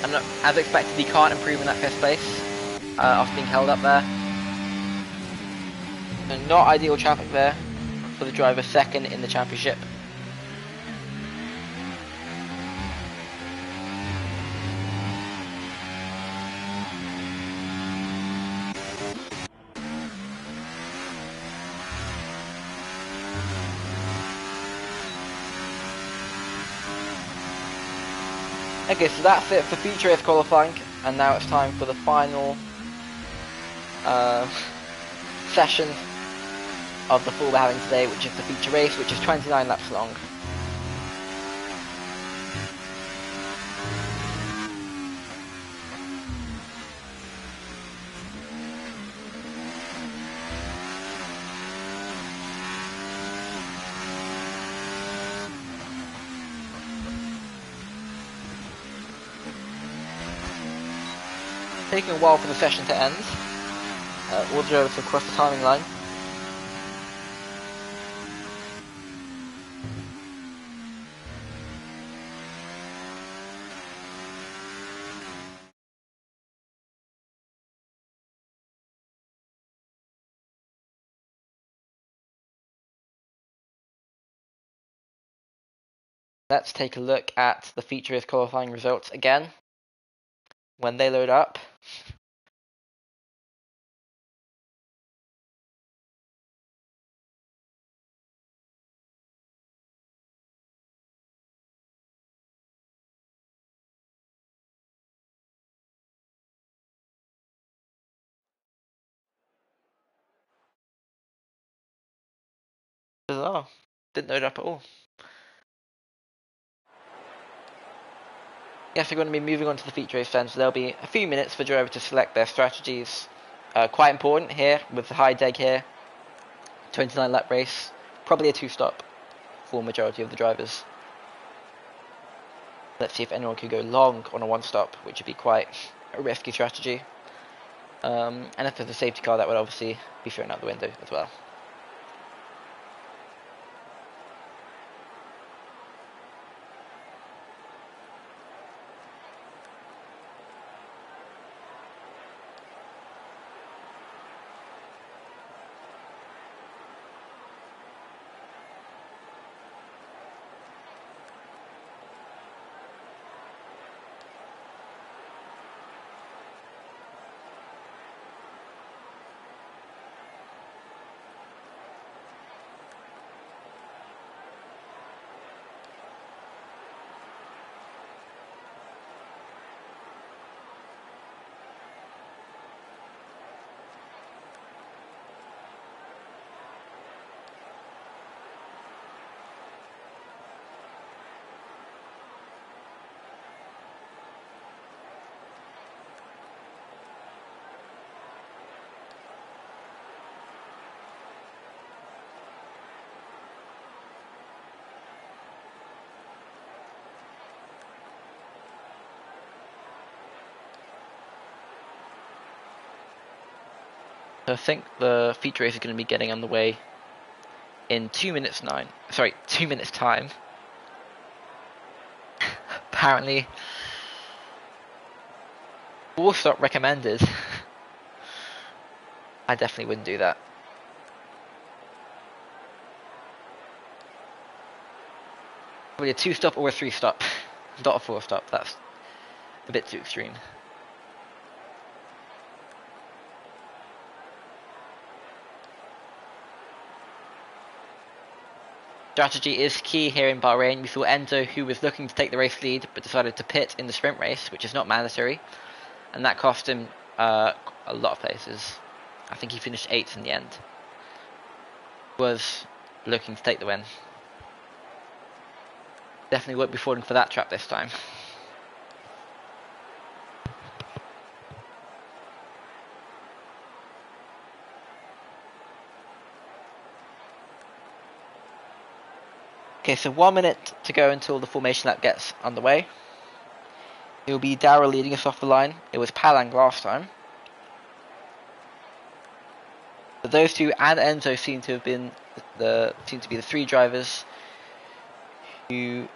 And as expected, he can't improve in that 5th place after being held up there. So not ideal traffic there for the driver second in the championship. Okay, so that's it for feature race qualifying, and now it's time for the final session of the full we're having today, which is the feature race, which is 29 laps long. Taking a while for the session to end. All the drivers have crossed the timing line. Let's take a look at the feature race qualifying results again when they load up. Bizarre. Didn't load up at all. Yes, we're going to be moving on to the feature race then, so there'll be a few minutes for drivers to select their strategies. Quite important here with the high deck here. 29 lap race, probably a 2-stop for the majority of the drivers. Let's see if anyone could go long on a 1-stop, which would be quite a risky strategy. And if there's a safety car, that would obviously be thrown out the window as well. So I think the feature race is going to be getting underway in 2 minutes 9. Sorry, 2 minutes time. Apparently, 4-stop recommended. I definitely wouldn't do that. Probably a 2-stop or a 3-stop, not a 4-stop. That's a bit too extreme. Strategy is key here in Bahrain. We saw Enzo, who was looking to take the race lead, but decided to pit in the sprint race, which is not mandatory, and that cost him a lot of places. I think he finished 8th in the end. Was looking to take the win. Definitely won't be falling for that trap this time. Okay, so 1 minute to go until the formation lap gets underway. It will be Darrell leading us off the line. It was Palang last time. But those two and Enzo seem to be the 3 drivers who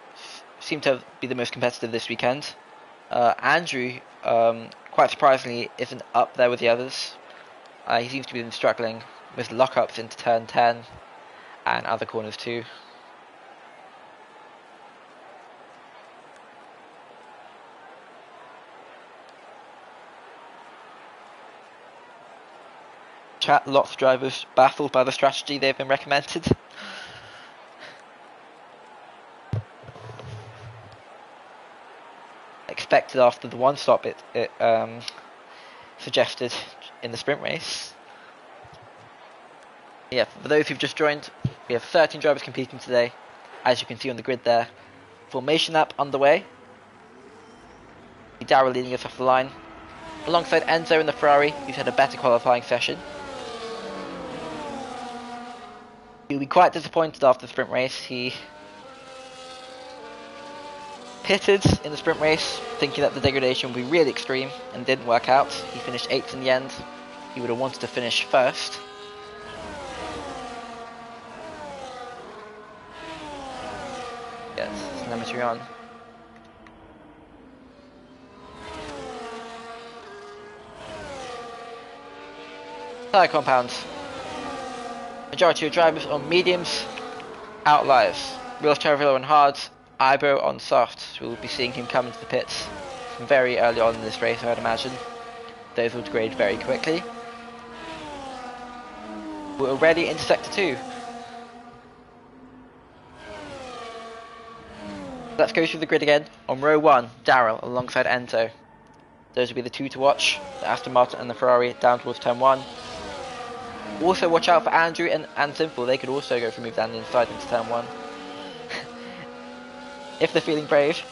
seem to be the most competitive this weekend. Andrew, quite surprisingly, isn't up there with the others. He seems to be struggling with lockups into turn 10 and other corners too. Chat, lots of drivers baffled by the strategy they've been recommended. Expected after the 1-stop it suggested in the sprint race. Yeah, for those who've just joined, we have 13 drivers competing today, as you can see on the grid there. Formation lap underway. Darrell leading us off the line, alongside Enzo in the Ferrari, who's had a better qualifying session. He'll be quite disappointed after the sprint race. He pitted in the sprint race, thinking that the degradation would be really extreme, and didn't work out. He finished 8th in the end. He would have wanted to finish 1st. Yes, telemetry on. Tyre compounds. Majority of drivers on mediums, outliers. Real Charavillo on hards, Ibo on softs. We'll be seeing him come into the pits very early on in this race, I would imagine. Those will degrade very quickly. We're already into sector 2. Let's go through the grid again. On row 1, Darrell alongside Enzo. Those will be the 2 to watch, the Aston Martin and the Ferrari down towards turn 1. Also watch out for Andrew and Simple, they could also go for move down the inside into turn 1. If they're feeling brave.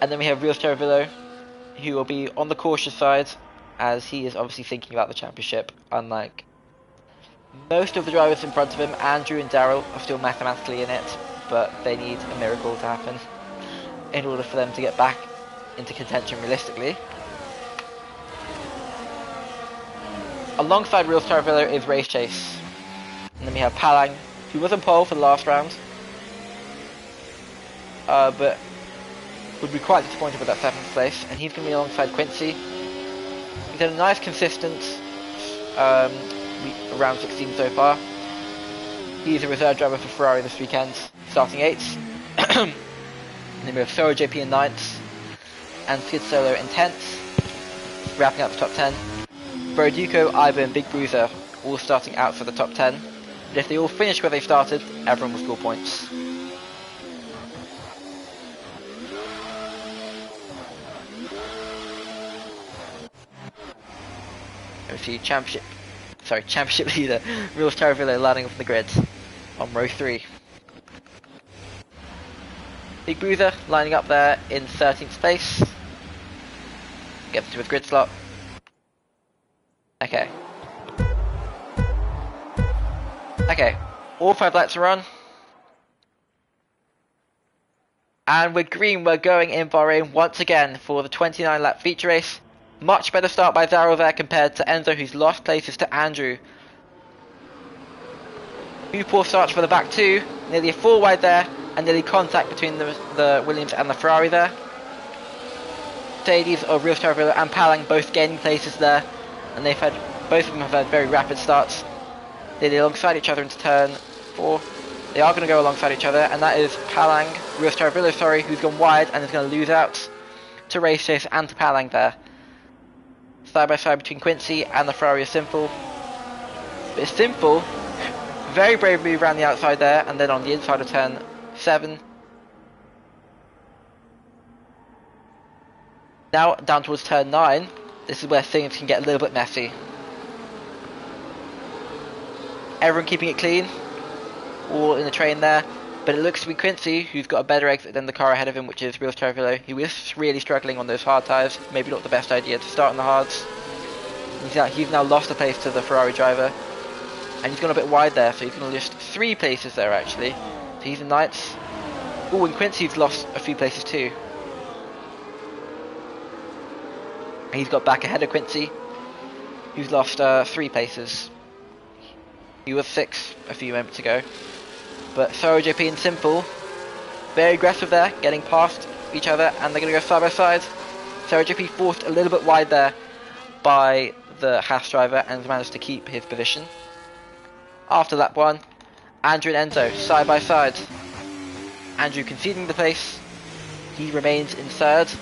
And then we have Real Charavillo, who will be on the cautious side, as he is obviously thinking about the championship, unlike most of the drivers in front of him. Andrew and Darrell are still mathematically in it, but they need a miracle to happen in order for them to get back into contention realistically. Alongside Real Charavillo is Race Chase. And then we have Palang, who was on pole for the last round, but would be quite disappointed with that 7th place, and he's going to be alongside Quincy. He's had a nice consistent round 16 so far. He's a reserve driver for Ferrari this weekend, starting 8th. And then we have Soro JP in 9th, and Skid Solo in 10th, wrapping up the top 10. Broduco, Iber and Big Bruiser all starting out for the top 10. But if they all finish where they started, everyone will score points. We see championship leader Real Charavillo landing off the grid on row 3. Big Bruiser lining up there in 13th place. Gets to his grid slot. Okay. All 5 lights are on. And we're green, we're going in Bahrain once again for the 29 lap feature race. Much better start by Darrell there compared to Enzo, who's lost places to Andrew. Two poor starts for the back two, nearly a 4 wide there, and nearly contact between the Williams and the Ferrari there. Mercedes of Real Stradivarius and Palang both gaining places there, and both of them have had very rapid starts. Nearly alongside each other into turn 4. They are going to go alongside each other, and that is Palang, Real Stradivarius, who's gone wide and is going to lose out to Race Chase and to Palang there. Side by side between Quincy and the Ferrari is Simple. But it's Simple, very brave move around the outside there, and then on the inside of turn 7. Now down towards turn 9, this is where things can get a little bit messy. Everyone keeping it clean, all in the train there, but it looks to be Quincy who's got a better exit than the car ahead of him, which is Real Stradivarius. He was really struggling on those hard tyres, maybe not the best idea to start on the hards. He's now lost a place to the Ferrari driver, and he's gone a bit wide there, so he's going to lose 3 places there actually. So he's in 9th. Oh, and Quincy's lost a few places too. He's got back ahead of Quincy, who's lost 3 places. He was 6 a few moments ago. But Soro JP and Simple, very aggressive there, getting past each other, and they're going to go side by side. Soro JP forced a little bit wide there by the Haas driver and managed to keep his position. After lap 1, Andrew and Enzo side by side. Andrew conceding the place, he remains in 3rd.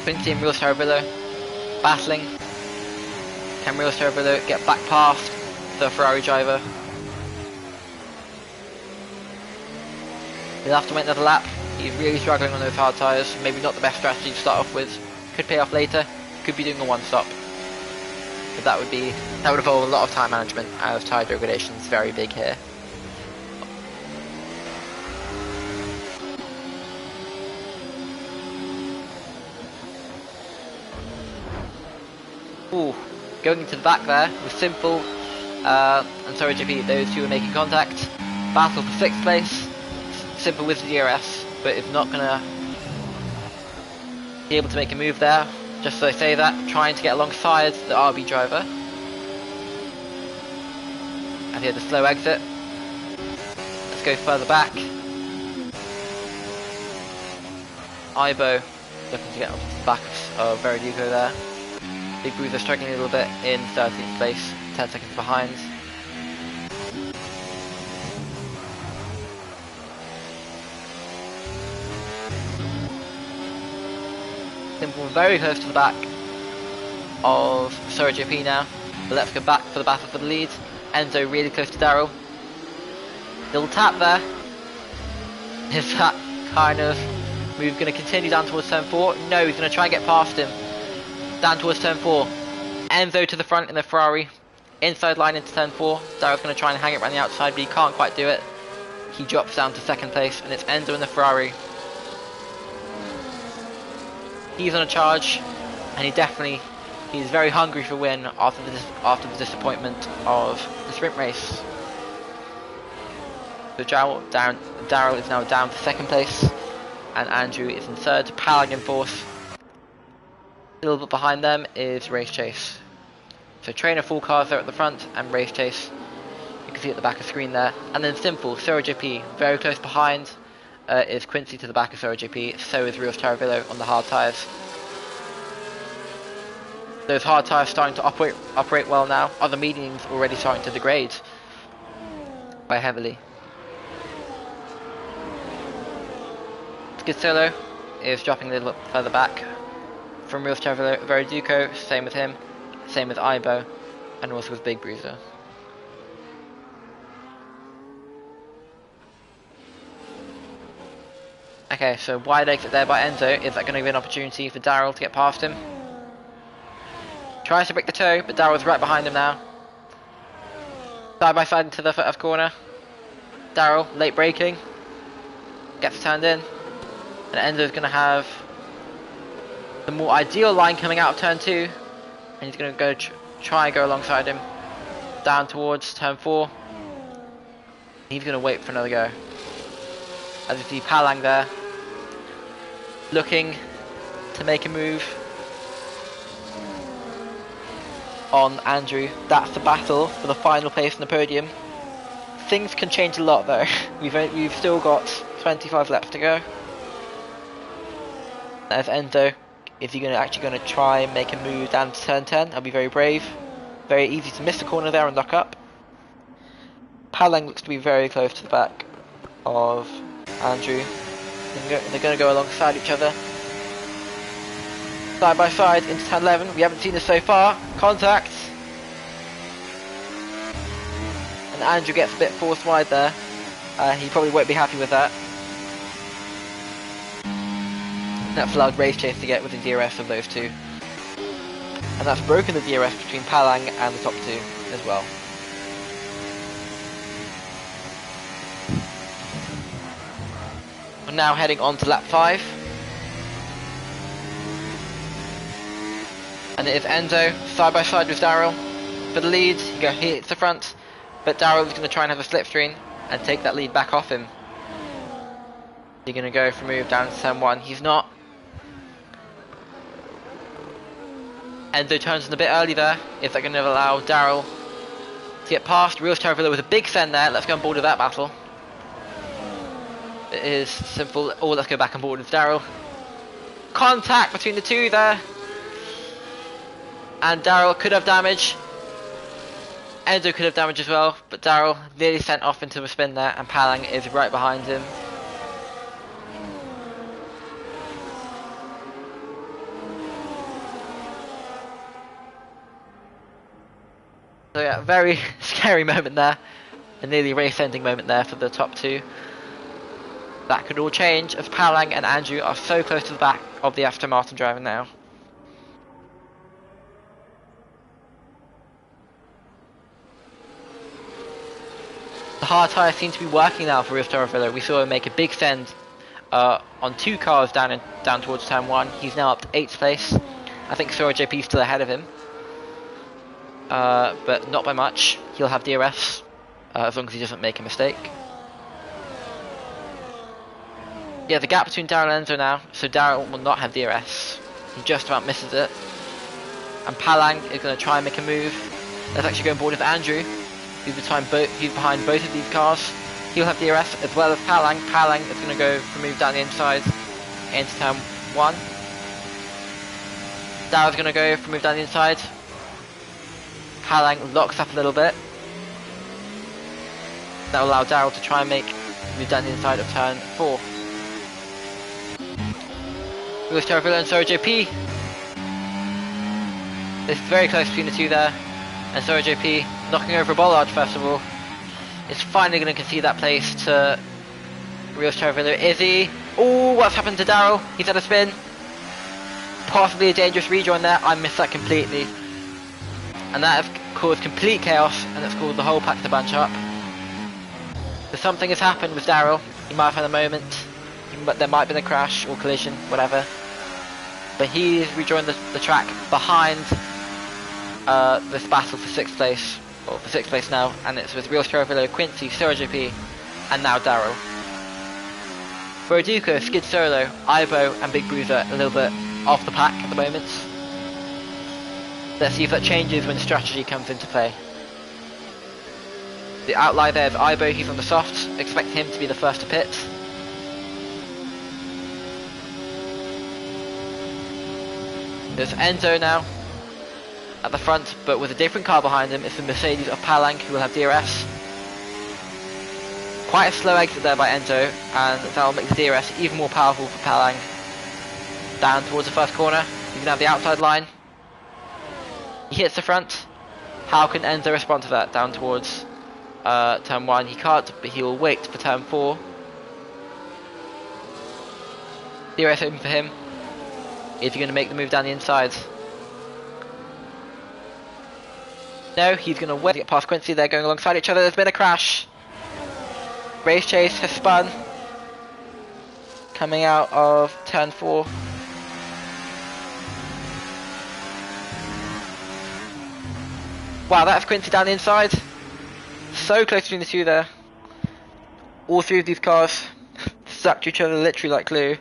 Quincy and Real Stradivarius battling. Can Real Stradivarius get back past the Ferrari driver? He'll have to wait another lap. He's really struggling on those hard tyres. Maybe not the best strategy to start off with. Could pay off later. Could be doing a 1-stop. But that would involve a lot of time management, as tyre degradation is very big here. Ooh, going into the back there with Simple and Soro JP, those two are making contact. Battle for 6th place. Simple with the DRS, but is not going to be able to make a move there. Just so I say that, trying to get alongside the RB driver. And he had a slow exit. Let's go further back. Ibo looking to get on the back of Veridico there. Big Bruiser struggling a little bit in 13th place, 10 seconds behind. Simple very close to the back of Soro JP now, but let's go back for the battle for the lead. Enzo really close to Darrell. Little tap there. Is that kind of move going to continue down towards turn 4? No, he's going to try and get past him. Down towards turn 4. Enzo to the front in the Ferrari. Inside line into turn 4. Darrell's going to try and hang it around the outside, but he can't quite do it. He drops down to 2nd place, and it's Enzo in the Ferrari. He's on a charge, and he's very hungry for a win after the disappointment of the sprint race. So Darrell is now down to 2nd place, and Andrew is in 3rd. Palang in 4th. A little bit behind them is Race Chase. So trainer full cars there at the front, and Race Chase you can see at the back of the screen there. And then Simple, Soro JP very close behind is Quincy to the back of Soro JP, so is Real Stradivarius on the hard tyres. Those hard tyres starting to operate well now. Other mediums already starting to degrade quite heavily. Skid Solo is dropping a little bit further back from Real Stradivarius. Veridico, same with him, same with Ibo, and also with Big Bruiser. Okay, so wide exit there by Enzo. Is that going to be an opportunity for Darrell to get past him? Tries to break the toe, but Darrell's right behind him now. Side by side into the first corner. Darrell, late braking. Gets turned in. And Enzo's going to have the more ideal line coming out of turn 2. And he's going to go try and go alongside him. Down towards turn 4. He's going to wait for another go. As you see Palang there, looking to make a move on Andrew. That's the battle for the final place in the podium. Things can change a lot though. We've still got 25 laps to go. There's Enzo. Is he actually going to try and make a move down to turn 10? I'll be very brave. Very easy to miss the corner there and lock up. Palang looks to be very close to the back of Andrew. They're going to go alongside each other. Side by side into turn 11. We haven't seen this so far. Contact. And Andrew gets a bit forced wide there. He probably won't be happy with that. That's allowed Race Chase to get within DRS of those two. And that's broken the DRS between Palang and the top two as well. We're now heading on to lap 5. And it is Enzo, side by side with Daryl. For the lead, he hits the front, but Daryl is going to try and have a slipstream and take that lead back off him. He's going to go for a move down to turn 1. He's not. Enzo turns in a bit early there. Is that going to allow Daryl to get past? Real Terravilla with a big send there. Let's go on board with that battle. It is simple. Oh, let's go back on board with Daryl. Contact between the two there. And Daryl could have damage. Enzo could have damage as well, but Daryl nearly sent off into a spin there, and Palang is right behind him. So yeah, very scary moment there. A nearly race-ending moment there for the top two. That could all change as Palang and Andrew are so close to the back of the Aston Martin driver now. The hard tyre seems to be working now for Real Terravilla. We saw him make a big send on 2 cars down towards turn 1. He's now up to 8th place. I think Sora JP is still ahead of him. But not by much. He'll have DRS as long as he doesn't make a mistake. Yeah, the gap between Daryl and Enzo now, so Daryl will not have DRS. He just about misses it. And Palang is going to try and make a move. Let's actually go on board with Andrew. He's behind both of these cars. He'll have DRS as well as Palang. Palang is going to go for a move down the inside into turn 1. Daryl's going to go for a move down the inside. Palang locks up a little bit. That will allow Daryl to try and make a move down the inside of turn 4. Lewis Terravilla and Sora JP. It's very close between the two there. And Sora JP knocking over a bollard first of all. Is finally going to concede that place to Rios Terravilla. Is he? Oh, what's happened to Daryl? He's had a spin. Possibly a dangerous rejoin there. I missed that completely. And that has caused complete chaos, and it's caused the whole pack to bunch up. So something has happened with Daryl. He might have had a moment. There might have been a crash or collision, whatever. But he's rejoined the track behind this battle for 6th place, or for 6th place now, and it's with Real Terravilla, Quincy, Sora JP, and now Daryl. For Aduko, Skid Solo, Ivo, and Big Bruiser a little bit off the pack at the moment. Let's see if that changes when strategy comes into play. The outlier there is Ivo, he's on the softs, expect him to be the first to pit. There's Enzo now at the front, but with a different car behind him. It's the Mercedes of Palang, who will have DRS. Quite a slow exit there by Enzo, and that will make the DRS even more powerful for Palang. Down towards the first corner, he's now the outside line. He hits the front. How can Enzo respond to that down towards turn 1? He can't, but he will wait for turn 4. DRS open for him. Is he going to make the move down the inside? No, he's going to wait to get past Quincy. They're going alongside each other. There's been a crash. Race Chase has spun. Coming out of turn 4. Wow, that's Quincy down the inside. So close between the two there. All three of these cars stuck to each other literally like glue.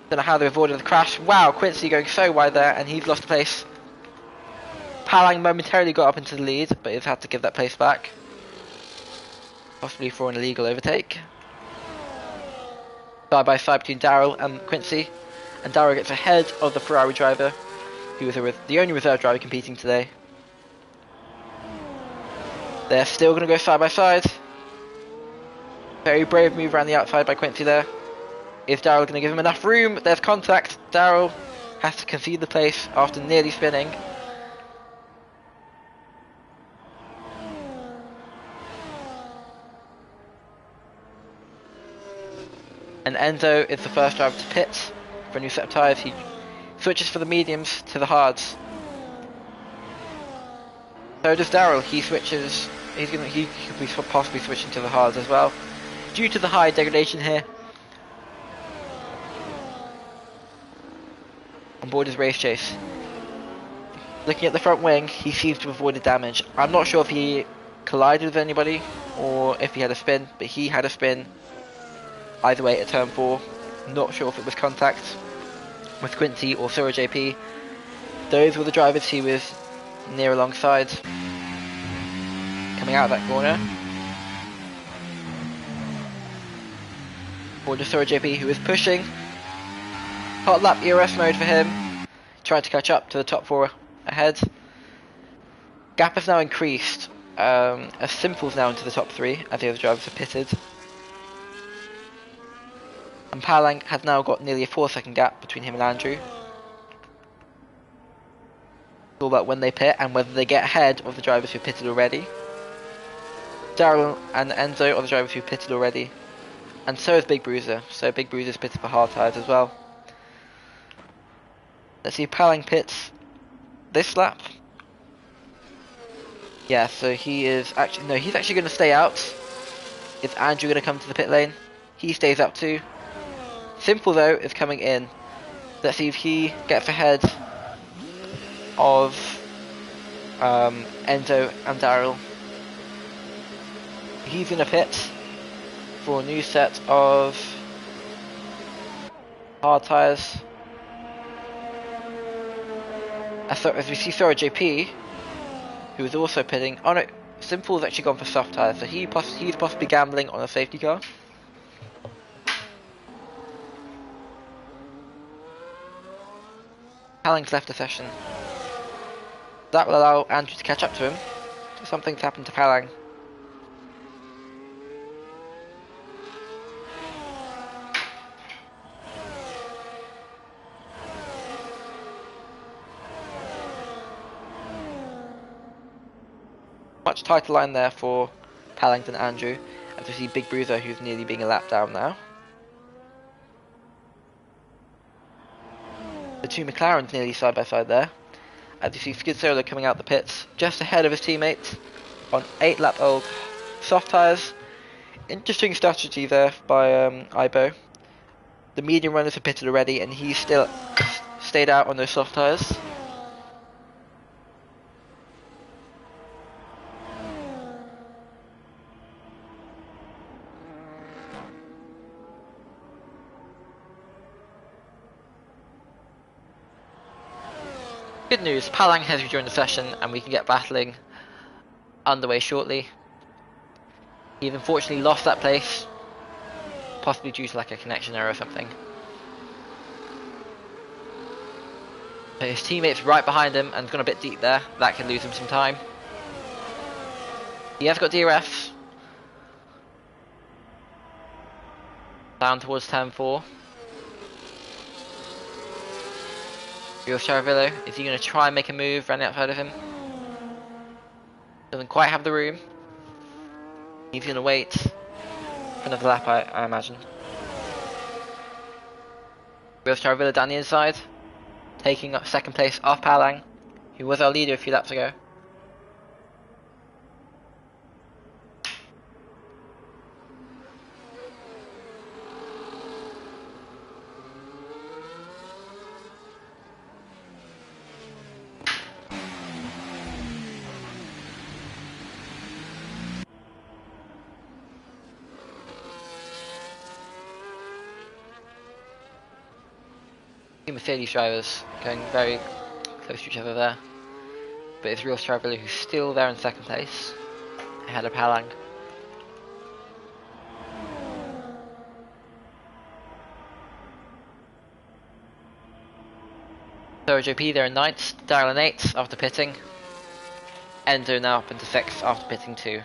Don't know how they avoided the crash. Wow, Quincy going so wide there, and he's lost the place. Palang momentarily got up into the lead, but he's had to give that place back. Possibly for an illegal overtake. Side by side between Daryl and Quincy. And Daryl gets ahead of the Ferrari driver, who was the only reserve driver competing today. They're still going to go side by side. Very brave move around the outside by Quincy there. Is Daryl going to give him enough room? There's contact. Daryl has to concede the place after nearly spinning. And Enzo is the first driver to pit for a new set of tyres. He switches from the mediums to the hards. So does Daryl. He switches. He could be possibly switching to the hards as well, due to the high degradation here. On board his race chase. Looking at the front wing, he seems to have avoided damage. I'm not sure if he collided with anybody or if he had a spin, but he had a spin. Either way at turn 4. Not sure if it was contact with Quincy or Sura JP. Those were the drivers he was near alongside. Coming out of that corner. Or just Sura JP, who is pushing. Hot lap ERS mode for him. Trying to catch up to the top 4 ahead. Gap has now increased. As Simple's now into the top 3 as the other drivers have pitted. And Palang has now got nearly a 4-second gap between him and Andrew. It's all about when they pit and whether they get ahead of the drivers who pitted already. Daryl and Enzo are the drivers who pitted already. And so is Big Bruiser. So Big Bruiser's pitted for hard tyres as well. Let's see if Palang pits this lap. Yeah, so he is actually... No, he's actually going to stay out. Is Andrew going to come to the pit lane? He stays out too. Simple though is coming in. Let's see if he gets ahead of Enzo and Daryl. He's in a pit for a new set of hard tyres. As we see Sora JP, who is also pitting. Oh no, Simple's actually gone for soft tyres, so he's possibly gambling on a safety car. Palang's left the session. That will allow Andrew to catch up to him. So something's happened to Palang. Much tighter line there for Palang than Andrew. As we see Big Bruiser, who's nearly being a lap down now. The two McLarens nearly side by side there. As you see Skid Solo coming out the pits just ahead of his teammate on 8 lap old soft tyres. Interesting strategy there by Ibo. The medium runners have pitted already and he still stayed out on those soft tyres. Good news, Palang has rejoined the session and we can get battling underway shortly. He's unfortunately lost that place, possibly due to like a connection error or something. But his teammate's right behind him and gone a bit deep there, that can lose him some time. He has got DRS. Down towards turn 4. Charavillo, is he going to try and make a move around the outside of him? Doesn't quite have the room. He's going to wait for another lap, I imagine. Charavillo down the inside, taking up second place off Palang, who was our leader a few laps ago. Two Mercedes drivers going very close to each other there. But it's Real Stradivarius who's still there in second place, ahead of Halang. So JP there in 9th, Daryl in 8th after pitting. Enzo now up into 6th after pitting 2.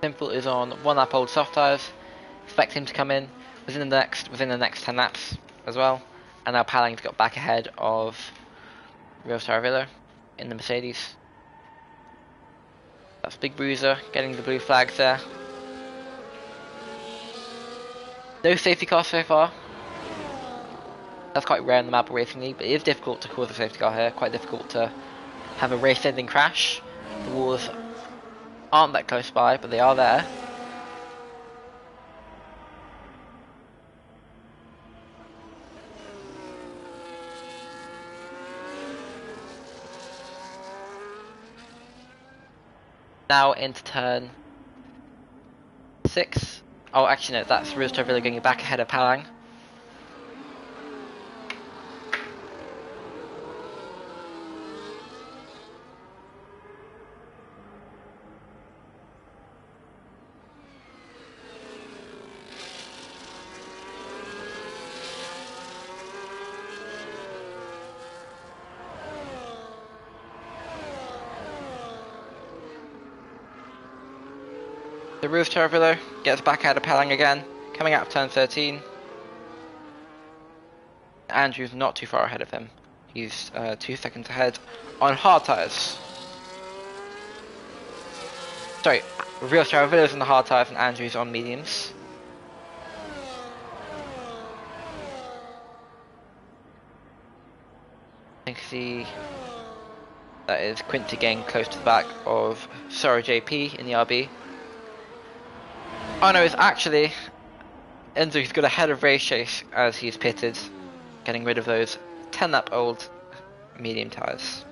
Simple is on 1 lap old soft tyres. Expect him to come in within the next 10 laps as well. And now Palang's got back ahead of Real Stradivarius in the Mercedes. That's Big Bruiser getting the blue flags there. No safety car so far. That's quite rare in the Marble Racing League, but it is difficult to cause a safety car here. Quite difficult to have a race-ending crash. The walls aren't that close by, but they are there. Now into turn 6. Oh, actually no, that's Real Stradivarius going back ahead of Palang. The Real Stradivarius gets back out of Palang again, coming out of turn 13. Andrew's not too far ahead of him. He's 2 seconds ahead on hard tyres. Sorry, Real Stradivarius on the hard tyres and Andrew's on mediums. I can see that is Quinty getting close to the back of Sora JP in the RB. Oh no, it's actually Enzo who's got ahead of Race Chase as he's pitted, getting rid of those 10 lap old medium tyres.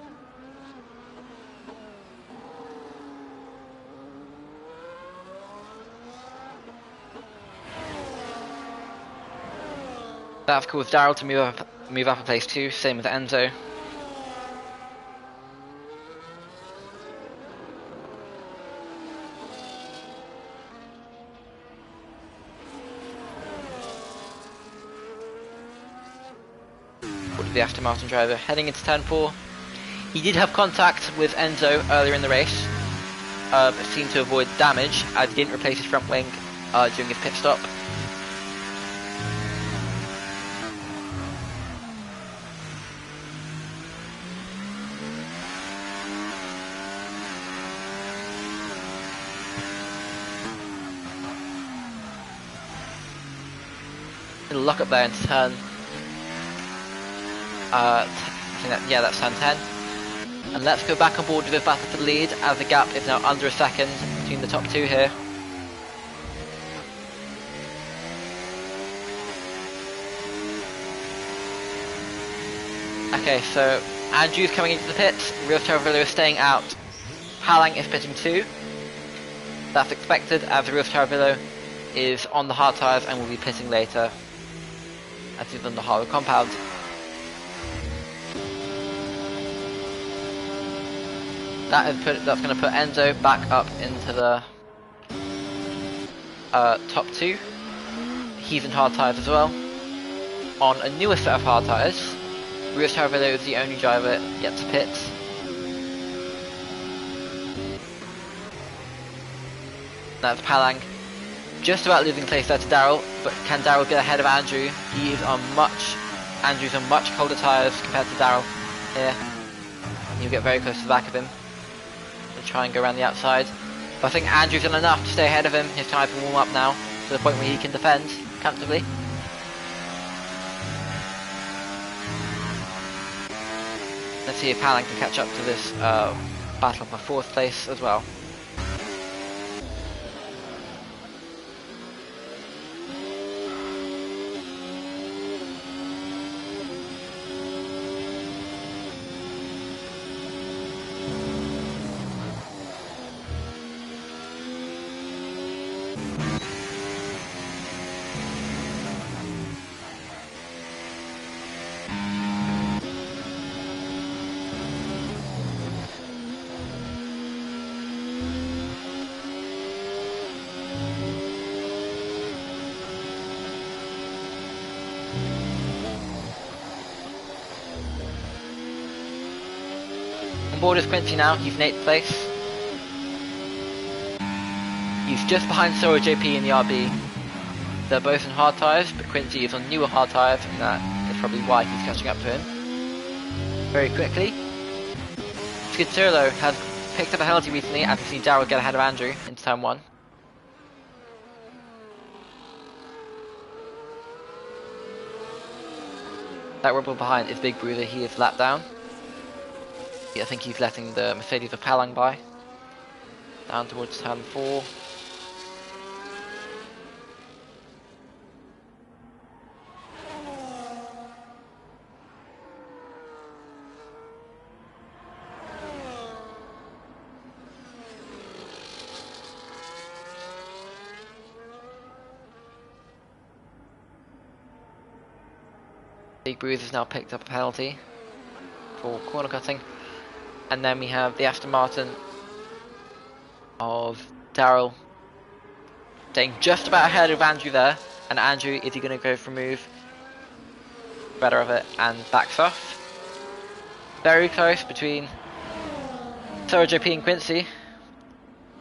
That of course Daryl to move up a place too, same with Enzo. The Aston Martin driver heading into turn 4. He did have contact with Enzo earlier in the race, but seemed to avoid damage as he didn't replace his front wing during his pit stop. Little lock up there into turn. Yeah, that's turn 10. And let's go back on board with this battle for the lead as the gap is now under a second between the top 2 here. Okay, so Andrew's coming into the pits, Real Stradivarius is staying out. Halang is pitting 2. That's expected as Real Stradivarius is on the hard tyres and will be pitting later as he's on the hard compound. That's going to put Enzo back up into the top 2. He's in hard tyres as well. On a newer set of hard tyres, Real Stradivarius is the only driver yet to pit. That's Palang. Just about losing place there to Daryl, but can Daryl get ahead of Andrew? Andrew's on much colder tyres compared to Daryl here. You'll get very close to the back of him. Try and go around the outside, but I think Andrew's done enough to stay ahead of him. His tyres will warm up now to the point where he can defend comfortably. Let's see if Palang can catch up to this battle for 4th place as well. on board is Quincy now, he's in 8th place. He's just behind Sora JP in the RB. They're both on hard tyres, but Quincy is on newer hard tyres, and that is probably why he's catching up to him. Very quickly. Skidzerlo has picked up a penalty recently, as we've seen Daryl get ahead of Andrew into turn 1. That Red Bull behind is Big Bruiser, he is lapped down. Yeah, I think he's letting the Mercedes of Palang by. Down towards turn 4. Big Bruiser has now picked up a penalty for corner cutting, and then we have the Aston Martin of Daryl staying just about ahead of Andrew there, and Andrew, is he going to go for a move? Better of it, and backs off. Very close between Sora JP and Quincy.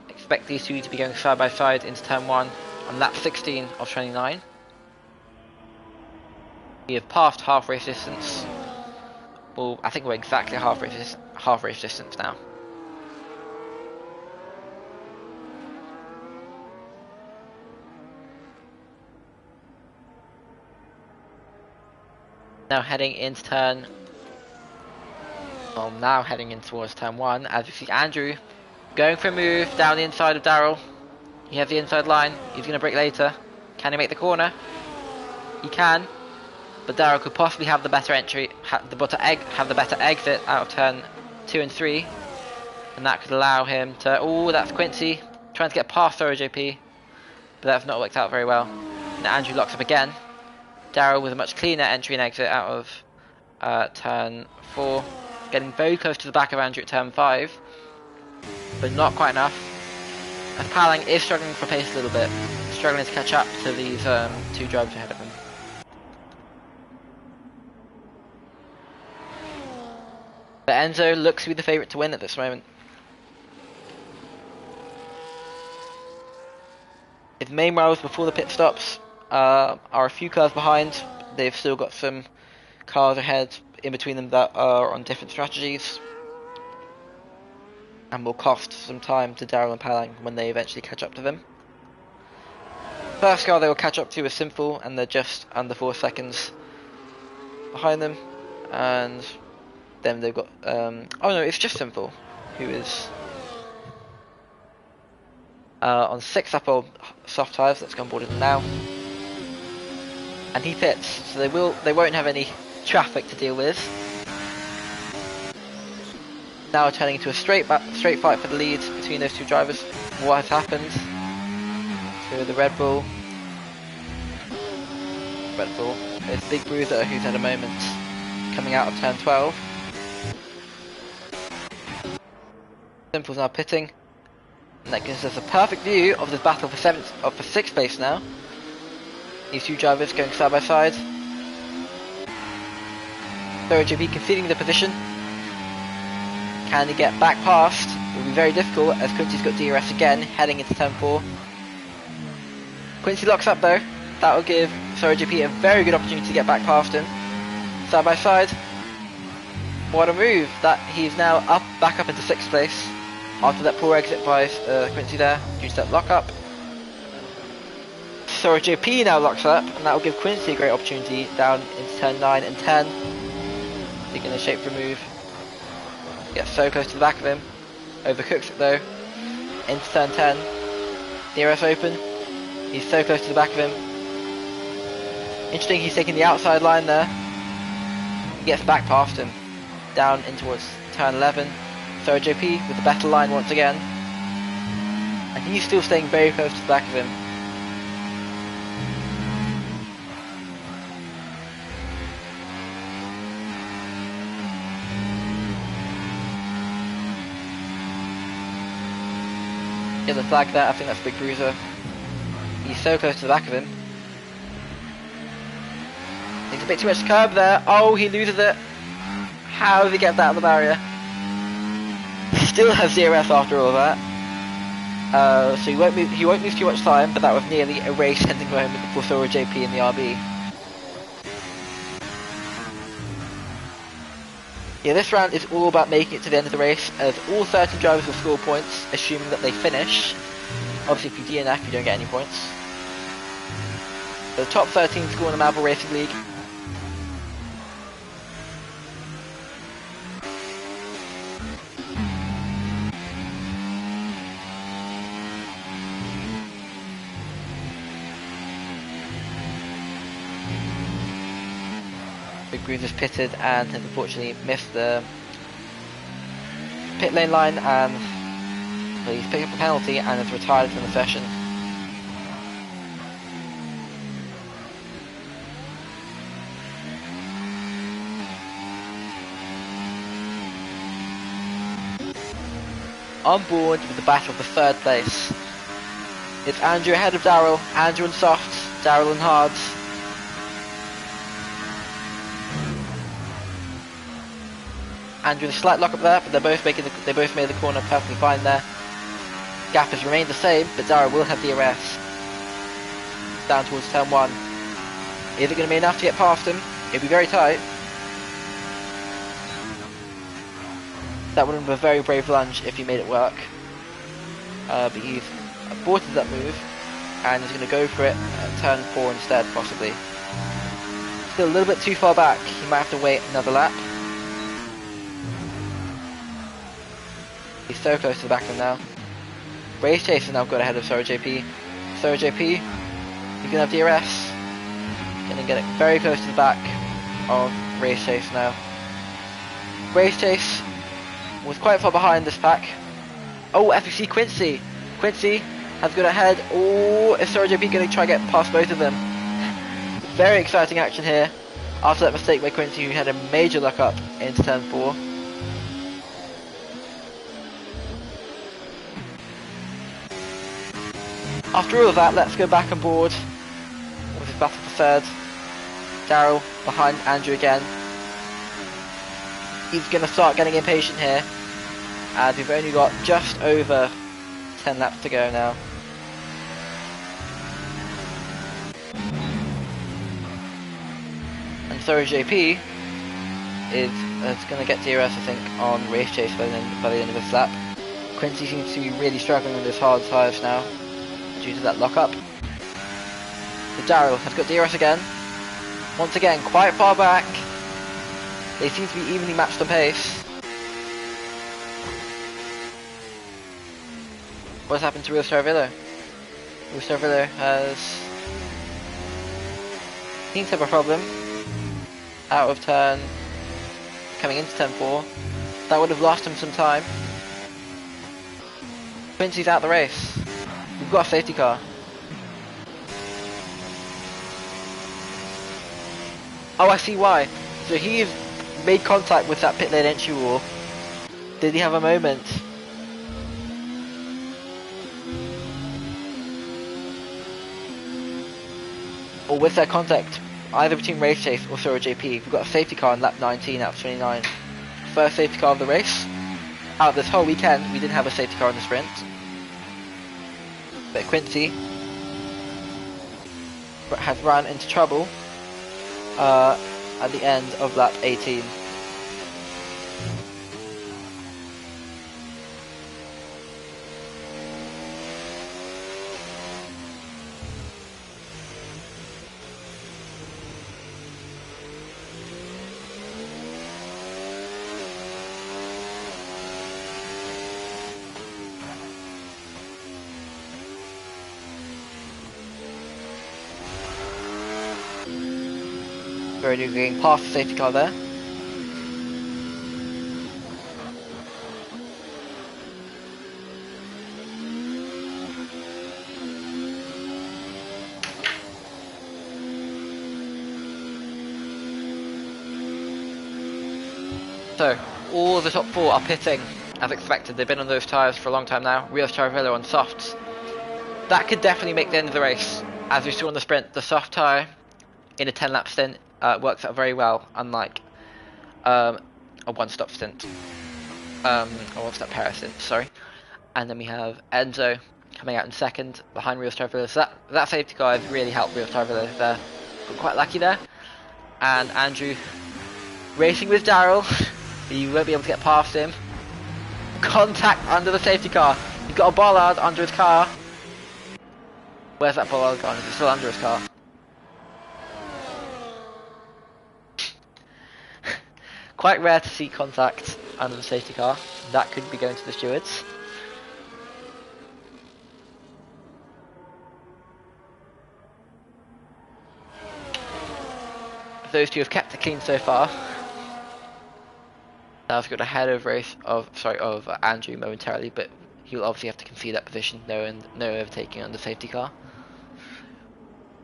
Expect these two to be going side by side into turn 1 on lap 16 of 29. We have passed half race distance. Well, I think we're exactly half race distance now. Now heading into towards turn 1, as you see Andrew going for a move down the inside of Daryl. He has the inside line. He's going to brake later. Can he make the corner? He can. But Daryl could possibly have the better entry, have the better exit out of turn 2 and 3, and that could allow him to. Oh, that's Quincy trying to get past Sora JP, but that's not worked out very well. Now Andrew locks up again. Daryl with a much cleaner entry and exit out of turn 4, getting very close to the back of Andrew at turn 5, but not quite enough. As Palang is struggling for pace a little bit, struggling to catch up to these two drivers ahead of him. But Enzo looks to be the favourite to win at this moment. His main rivals before the pit stops are a few cars behind. They've still got some cars ahead in between them that are on different strategies, and will cost some time to Daryl and Palang when they eventually catch up to them. First car they will catch up to is Simple, and they're just under 4 seconds behind them, and then they've got oh no, it's just Simple, who is on 6 upper soft tyres. Let's go on board with him now, and he pits, so they won't have any traffic to deal with. Now turning into a straight fight for the lead between those two drivers. What has happened to the Red Bull? It's Big Bruiser who's had a moment coming out of turn 12. Simple's now pitting, and that gives us a perfect view of this battle for 6th place now. These two drivers going side by side. Sora JP conceding the position. Can he get back past? It will be very difficult, as Quincy's got DRS again, heading into turn 4. Quincy locks up though. That will give Sora JP a very good opportunity to get back past him. Side by side. What a move! That he's now back up into 6th place after that poor exit by Quincy there due to that lock up. Sora JP now locks up, and that will give Quincy a great opportunity down into turn 9 and 10. He's going to shape for a move. Gets so close to the back of him. Overcooks it though. Into turn 10. DRS open. He's so close to the back of him. Interesting, he's taking the outside line there. He gets back past him. Down in towards turn 11. Sora JP with the better line once again. And he's still staying very close to the back of him. Get the flag there, I think that's Big Bruiser. He's so close to the back of him. Needs a bit too much curb there. Oh, he loses it. How does he get that out of the barrier? still has DRS after all that. So he won't lose too much time, but that was nearly a race-ending moment for Sora JP in the RB. Yeah, this round is all about making it to the end of the race, as all 30 drivers will score points, assuming that they finish. Obviously, if you DNF, you don't get any points. The top 13 score in the Marble Racing League. Big Green just pitted and has unfortunately missed the pit lane line, and he's picked up a penalty and has retired from the session. On board with the battle for third place. It's Andrew ahead of Daryl, Andrew and softs, Daryl and hards. Andrew with a slight lock up there, but they both made the corner perfectly fine there. Gap has remained the same, but Daryl will have DRS. Down towards turn 1. Is it going to be enough to get past him? It'll be very tight. That would have been a very brave lunge if he made it work. But he's aborted that move, and is going to go for it at turn 4 instead, possibly. Still a little bit too far back, he might have to wait another lap. He's so close to the back of him now. Race Chase has now got ahead of Sora JP. Sora JP, he's going to have DRS. Going to get it very close to the back of Race Chase now. Race Chase was quite far behind this pack. Oh, FFC Quincy. Quincy has got ahead. Oh, is Sora JP going to try and get past both of them? Very exciting action here. After that mistake by Quincy, who had a major luck up into turn 4. After all of that, let's go back on board with his battle for third. Daryl behind Andrew again. He's going to start getting impatient here, as we've only got just over 10 laps to go now. And so JP is going to get DRS, I think, on Race Chase by the end of this lap. Quincy seems to be really struggling with his hard tires now, due to that lock-up. So Daryl has got DRS again. Once again, quite far back. They seem to be evenly matched on pace. What's happened to Real Starvillo? Real Starvillo seems to have a problem. Out of turn, coming into turn 4. That would have lost him some time. Quincy's out the race. We've got a safety car. Oh, I see why. So he's made contact with that pit lane entry wall. Did he have a moment? Or with that contact, either between Race Chase or Sora JP, we've got a safety car in lap 19 out of 29. First safety car of the race. Out of this whole weekend, we didn't have a safety car in the sprint. But Quincy has run into trouble at the end of lap 18. Very new getting past the safety car there. So, all the top 4 are pitting as expected. They've been on those tyres for a long time now. Rio Starvillo on softs. That could definitely make the end of the race. As we saw in the sprint, the soft tyre in a 10 lap stint works out very well, unlike a one-stop stint. or what's that, Paris in, sorry. And then we have Enzo coming out in second behind Real Star Villa. So that safety car has really helped Real Star Villa there. Got quite lucky there. And Andrew racing with Daryl. You won't be able to get past him. Contact under the safety car. He's got a bollard under his car. Where's that bollard gone? Is it still under his car? Quite rare to see contact under the safety car. That could be going to the stewards. Those two have kept it clean so far. I've got ahead of Andrew momentarily, but he'll obviously have to concede that position. No overtaking on the safety car.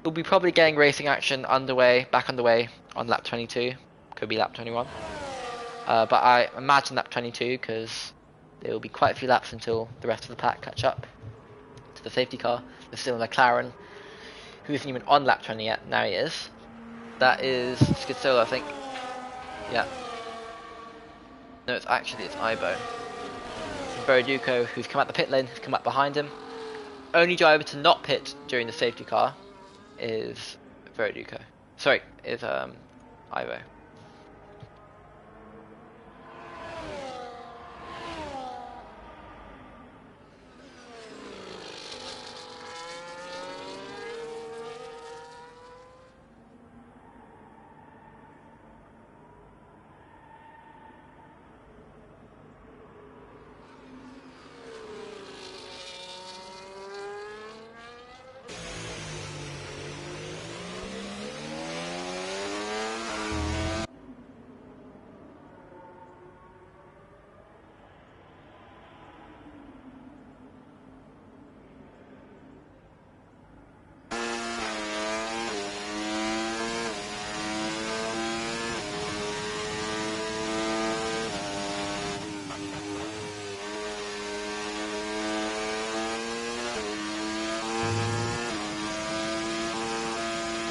We'll be probably getting racing action back underway on lap 22. Could be lap 21. But I imagine lap 22 because there will be quite a few laps until the rest of the pack catch up to the safety car. There's still a McLaren who isn't even on lap 20 yet. Now he is. That is Skid Solo, I think. Yeah. No, it's Ibo. Verdugo, who's come out the pit lane, has come up behind him. Only driver to not pit during the safety car is Verdugo. Sorry, is Ibo.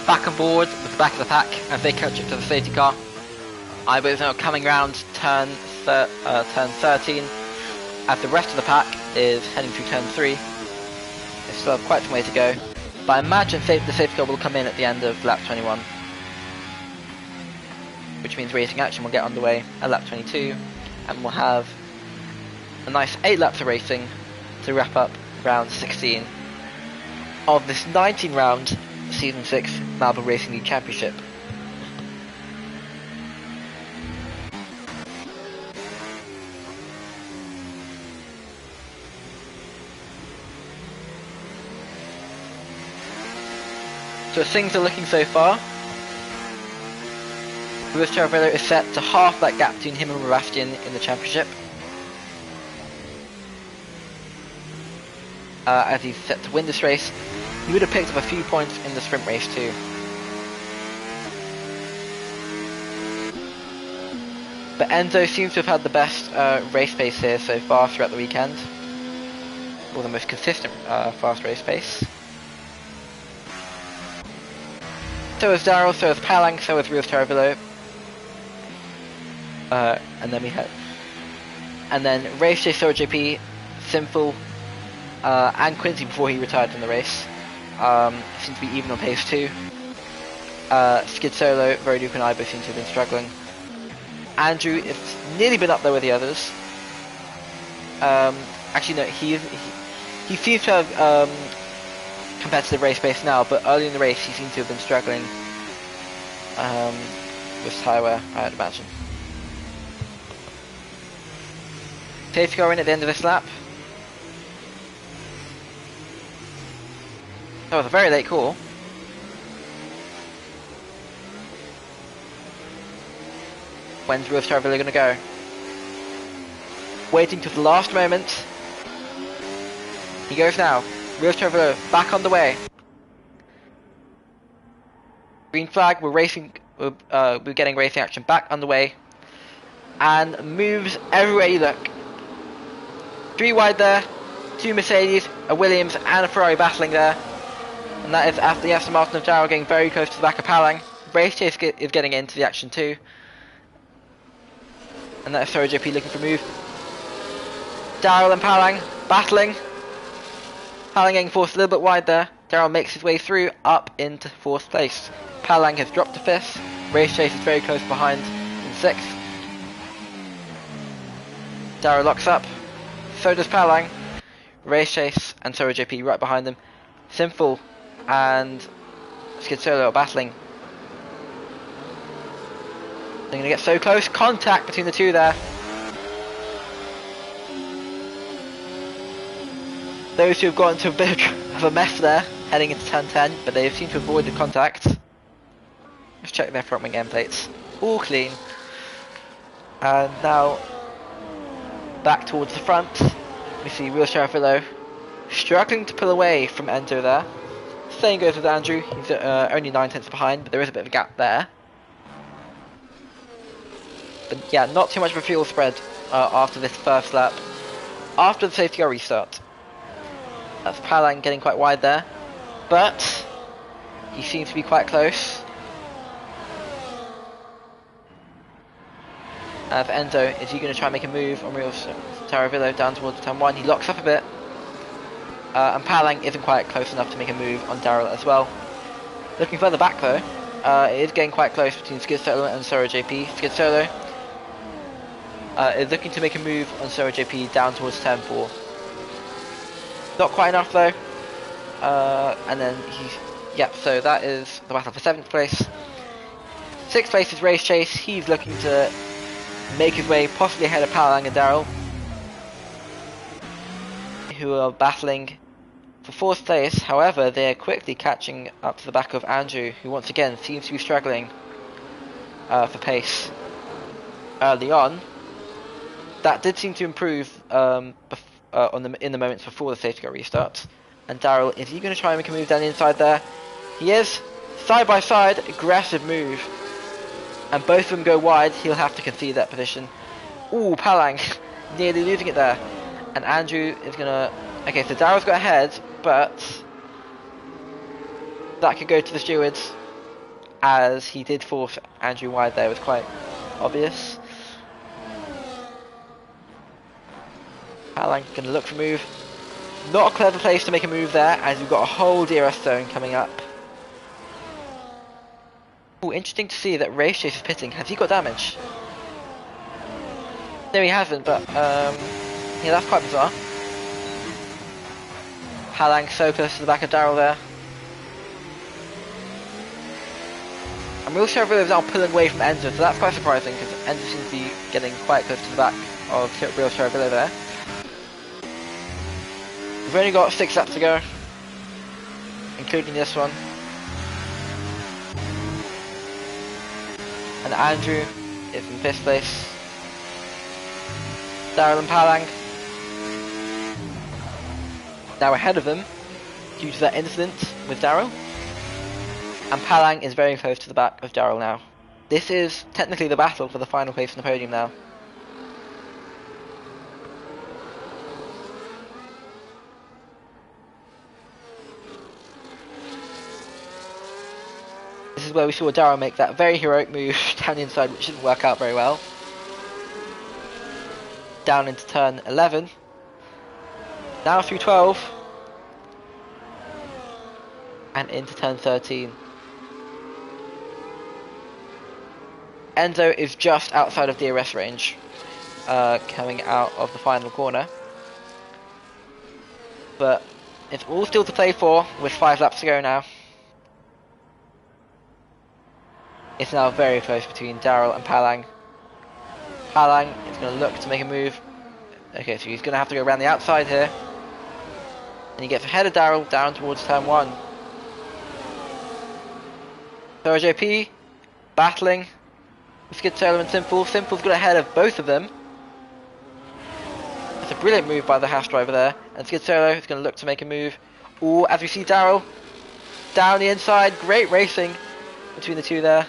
Back on board with the back of the pack as they catch up to the safety car. Ibo is now coming round turn 13 as the rest of the pack is heading through turn 3. They still have quite some way to go, but I imagine the safety car will come in at the end of lap 21, which means racing action will get underway at lap 22 and we'll have a nice 8 laps of racing to wrap up round 16 of this 19 round Season 6 Marble Racing League Championship. So as things are looking so far, Luis Chavarello is set to half that gap between him and Sebastian in the championship. As he's set to win this race. He would have picked up a few points in the sprint race too. But Enzo seems to have had the best race pace here so far throughout the weekend. Or the most consistent fast race pace. So is Daryl, so is Palang, so is Rios Taravillo. And then Race J, Sora JP, Simple, and Quincy before he retired from the race. Seem to be even on pace too. Skid Solo, Verdugo and Ibo seem to have been struggling. Andrew has nearly been up there with the others. Actually no, he seems to have competitive race pace now, but early in the race he seems to have been struggling with tyre wear, I would imagine. Safety car in at the end of this lap. That was a very late call. When's Real Star Villa going to go? Waiting till the last moment. He goes now. Real Star Villa back on the way. Green flag, we're racing, we're getting racing action back on the way. And moves everywhere you look. 3 wide there, 2 Mercedes, a Williams and a Ferrari battling there. And that is after the Aston Martin of Daryl getting very close to the back of Palang. Race Chase is getting into the action too. And that is Sora JP looking for a move. Daryl and Palang battling. Palang getting forced a little bit wide there. Daryl makes his way through up into 4th place. Palang has dropped to 5th. Race Chase is very close behind in 6th. Daryl locks up. So does Palang. Race Chase and so are JP right behind them. Simple and Skid Solo are battling. They're going to get so close. Contact between the two there. Those two have got into a bit of a mess there, heading into turn 10, but they seem to avoid the contact. Let's check their front wing end plates. All clean. And now, back towards the front, we see Real Sheriff Willow struggling to pull away from Enzo there. Same goes with Andrew, he's only 9 tenths behind, but there is a bit of a gap there. But yeah, not too much of a fuel spread after this first lap. After the safety car restart. That's Palang getting quite wide there, but he seems to be quite close. For Enzo, is he going to try and make a move on Real Taravillo down towards turn 1? He locks up a bit, and Palang isn't quite close enough to make a move on Daryl as well. Looking further back though, it is getting quite close between Skid Solo and Sora JP. Skid Solo is looking to make a move on Sora JP down towards turn 4. Not quite enough though, and then so that is the battle for 7th place. 6th place is Race Chase. He's looking to make his way possibly ahead of Palang and Daryl, who are battling for 4th place. However, they are quickly catching up to the back of Andrew, who once again seems to be struggling for pace early on. That did seem to improve in the moments before the safety car restarts. And Daryl, is he going to try and make a move down the inside there? He is. Side by side, aggressive move. And both of them go wide, he'll have to concede that position. Ooh, Palang nearly losing it there. And Andrew is going to... Okay, so Daryl's got ahead, but that could go to the stewards, as he did force Andrew wide there. It was quite obvious. Palang going to look for a move. Not a clever place to make a move there, as you've got a whole DRS zone coming up. Ooh, interesting to see that Race Chase is pitting. Has he got damage? No, he hasn't, but yeah, that's quite bizarre. Palang so close to the back of Daryl there. And Real Sheriff is now pulling away from Enzo, so that's quite surprising, because Enzo seems to be getting quite close to the back of Real Sheriff there. We've only got 6 laps to go, including this one. And Andrew is in 5th place. Daryl and Palang now ahead of them due to that incident with Daryl. And Palang is very close to the back of Daryl now. This is technically the battle for the final place on the podium now. This is where we saw Daryl make that very heroic move down the inside, which didn't work out very well. Down into turn 11. Now through 12. And into turn 13. Enzo is just outside of DRS range, coming out of the final corner. But it's all still to play for, with 5 laps to go now. It's now very close between Daryl and Palang. Palang is going to look to make a move. Okay, so he's going to have to go around the outside here. And he gets ahead of Daryl down towards turn 1. So JP battling with Skid Solo and Simple. Simple's got ahead of both of them. That's a brilliant move by the Haas driver there. And Skid Solo is going to look to make a move. Ooh, as we see Daryl down the inside. Great racing between the two there.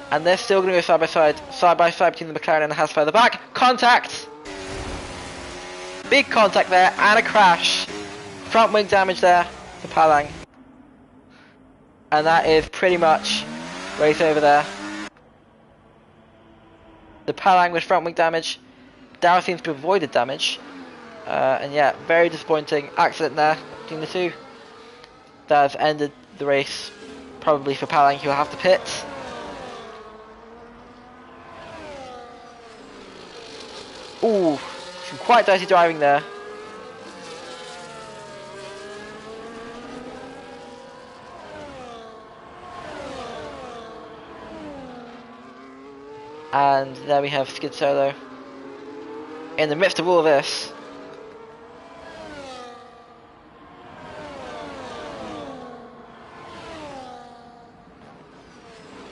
And they're still going to go side by side between the McLaren and the Haas further back. Contact! Big contact there, and a crash. Front wing damage there for Palang. And that is pretty much race over there. The Palang with front wing damage. Daryl seems to have avoided damage. And yeah, very disappointing accident there between the two. That has ended the race, probably for Palang, who will have to pit. Ooh, some quite dirty driving there. And there we have Skid Solo. In the midst of all of this,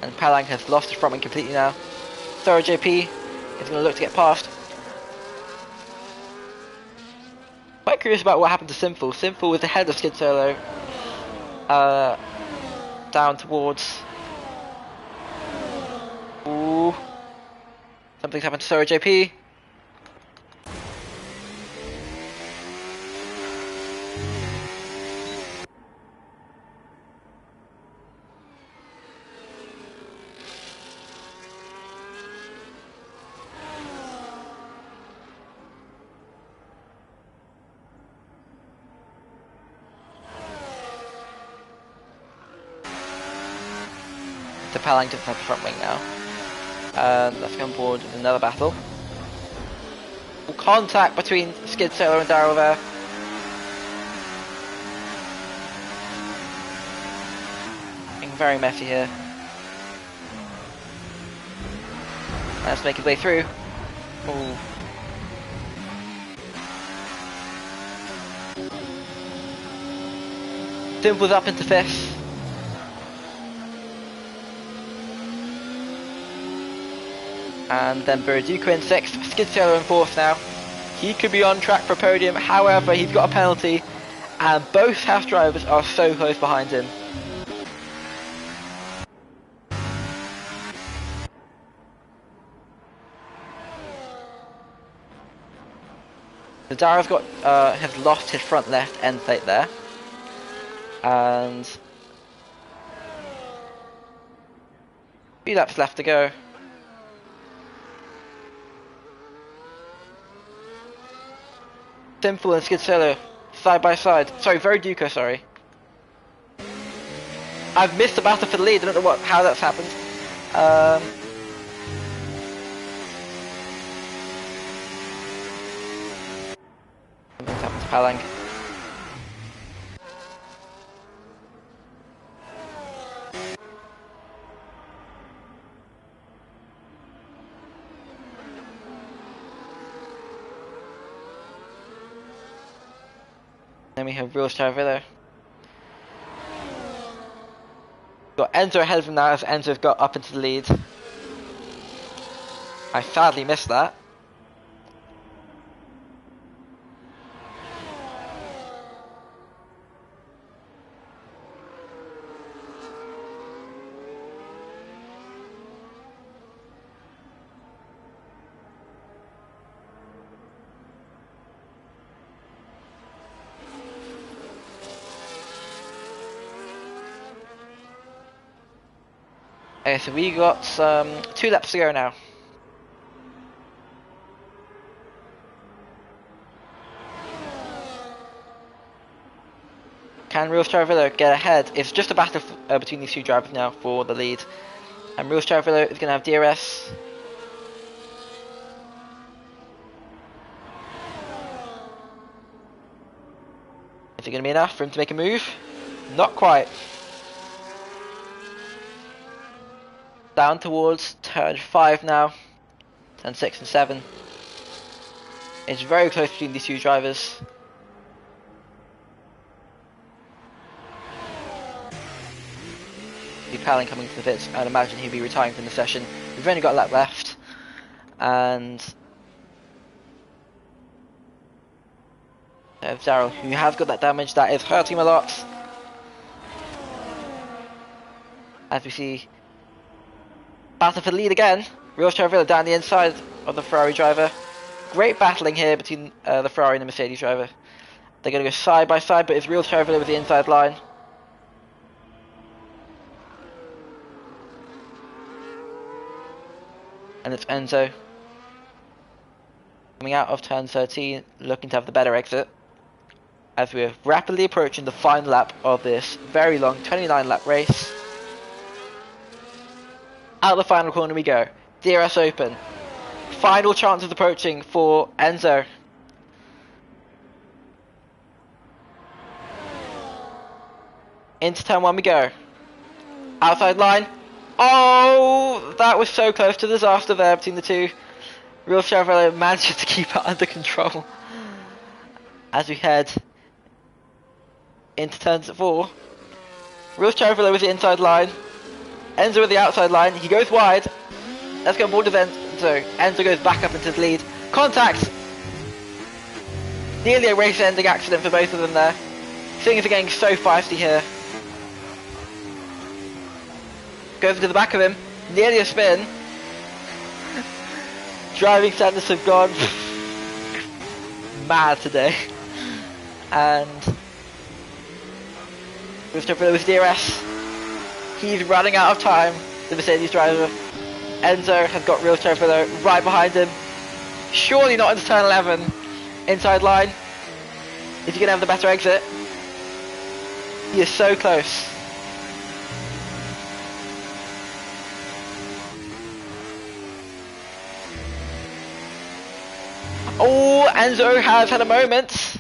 and Palang has lost his front wing completely now. Thorough JP is going to look to get past. Quite curious about what happened to Sinful. Sinful was ahead of Skid Solo. Down towards... Ooh. Something's happened to Thorough JP. So Palang doesn't have the front wing now. Let's go on board in another battle. Contact between Skid Solo and Daryl there. Getting very messy here. Let's make his way through. Ooh. Simple's up into fifth. And then Buriduka in 6th, Skid Solo in 4th now. He could be on track for a podium, however he's got a penalty and both house drivers are so close behind him. So Darrow's got has lost his front left end plate there. And 3 laps left to go. Simple and Skid Solo side by side. Sorry, Veriduka, sorry. I've missed the battle for the lead. I don't know how that's happened. Something's happened to Palang. Then we have Real Charvillo. Got Enzo ahead of him now as Enzo's got up into the lead. I sadly missed that. Okay, so we got 2 laps to go now. Can Real Charvillo get ahead? It's just a battle between these 2 drivers now for the lead. And Real Charvillo is going to have DRS. Is it going to be enough for him to make a move? Not quite. Down towards turn 5 now. Turn 6 and 7. It's very close between these 2 drivers. Palang coming to the pits. I'd imagine he'd be retiring from the session. We've only got a lap left. And there's Daryl, who has got that damage. That is hurting him a lot. As we see, battle for the lead again. Real Charvillo down the inside of the Ferrari driver. Great battling here between the Ferrari and the Mercedes driver. They're going to go side by side, but it's Real Charvillo with the inside line. And it's Enzo. Coming out of turn 13, looking to have the better exit. As we're rapidly approaching the final lap of this very long 29 lap race. Out the final corner we go. DRS open. Final chances approaching for Enzo. Into turn 1 we go. Outside line. Oh, that was so close to disaster there between the two. Real Chevrolet manages to keep it under control. As we head into turn 4. Real Chevrolet with the inside line. Enzo with the outside line. He goes wide. Let's go on board with Enzo. Enzo goes back up into the lead. Contact! Nearly a race-ending accident for both of them there. Things are getting so feisty here. Goes into the back of him. Nearly a spin. Driving standards have gone mad today. And with DRS, he's running out of time, the Mercedes driver. Enzo has got Real Chevrolet right behind him. Surely not into turn 11. Inside line. Is he going to have the better exit? He is so close. Oh, Enzo has had a moment.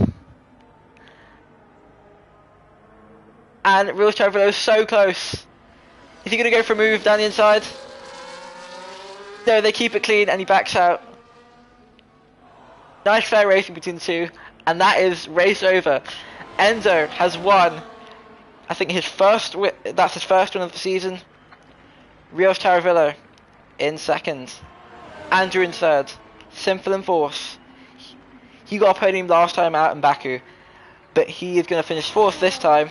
And Real Chevrolet is so close. Is he going to go for a move down the inside? No, they keep it clean and he backs out. Nice fair racing between the two. And that is race over. Enzo has won. I think that's his first win of the season. Real Chevrolet in second. Andrew in third. Simple and Force. He got a podium last time out in Baku. But he is going to finish fourth this time.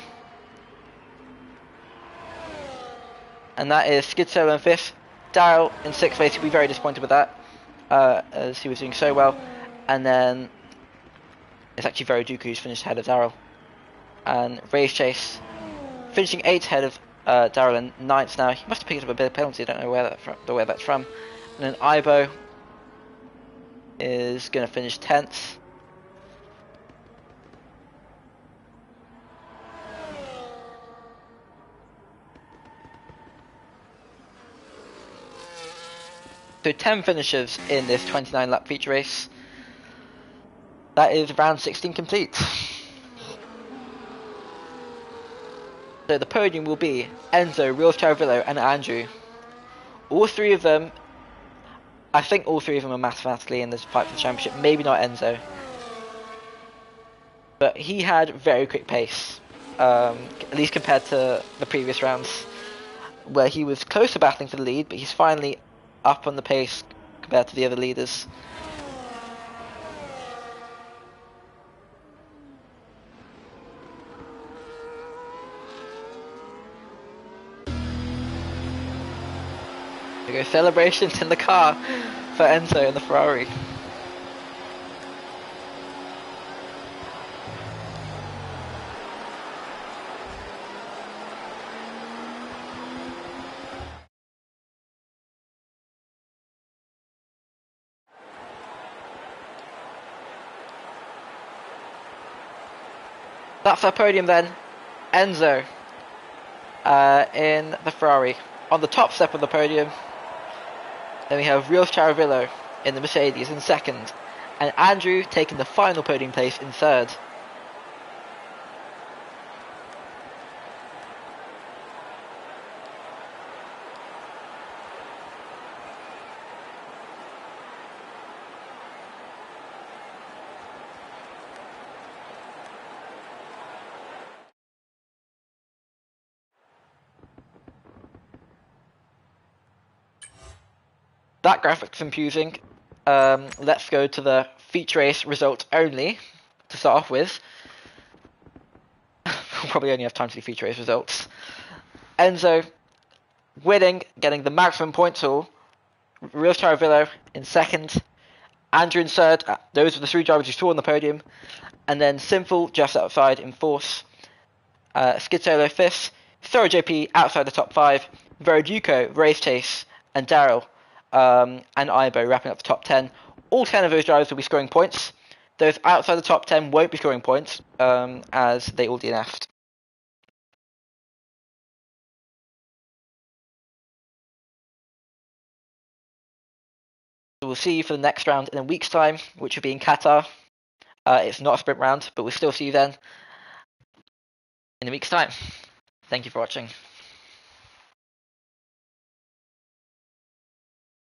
And that is Skid Solo in fifth. Daryl in sixth place. He'll be very disappointed with that, as he was doing so well. And then it's actually Vero Duku who's finished ahead of Daryl. And Race Chase finishing eighth ahead of Daryl in ninth now. He must have picked up a bit of penalty. I don't know where that's from. And then Ibo is going to finish 10th. So 10 finishers in this 29 lap feature race. That is round 16 complete. So the podium will be Enzo, Real Charivillo and Andrew. All three of them, I think all three of them are mathematically in this fight for the championship. Maybe not Enzo. But he had very quick pace. At least compared to the previous rounds, where he was close to battling for the lead, but he's finally up on the pace compared to the other leaders. There we go, celebrations in the car for Enzo in the Ferrari. That's our podium then. Enzo in the Ferrari. On the top step of the podium, then we have Real Charivillo in the Mercedes in second. And Andrew taking the final podium place in third. That graphic's confusing. Let's go to the feature race results only to start off with. We'll probably only have time to do feature race results. Enzo winning, getting the maximum points haul. Real Charivillo in second. Andrew in third. Those were the three drivers you saw on the podium. And then Simple just outside in fourth. Skid Solo fifth. Thorough JP outside the top five. Vero Duco, Race Chase, and Daryl and Ibo wrapping up the top 10. all 10 of those drivers will be scoring points. Those outside the top 10 won't be scoring points, as they all DNF'd. So we'll see you for the next round in a week's time, which will be in Qatar. It's not a sprint round, but we'll still see you then in a week's time. Thank you for watching.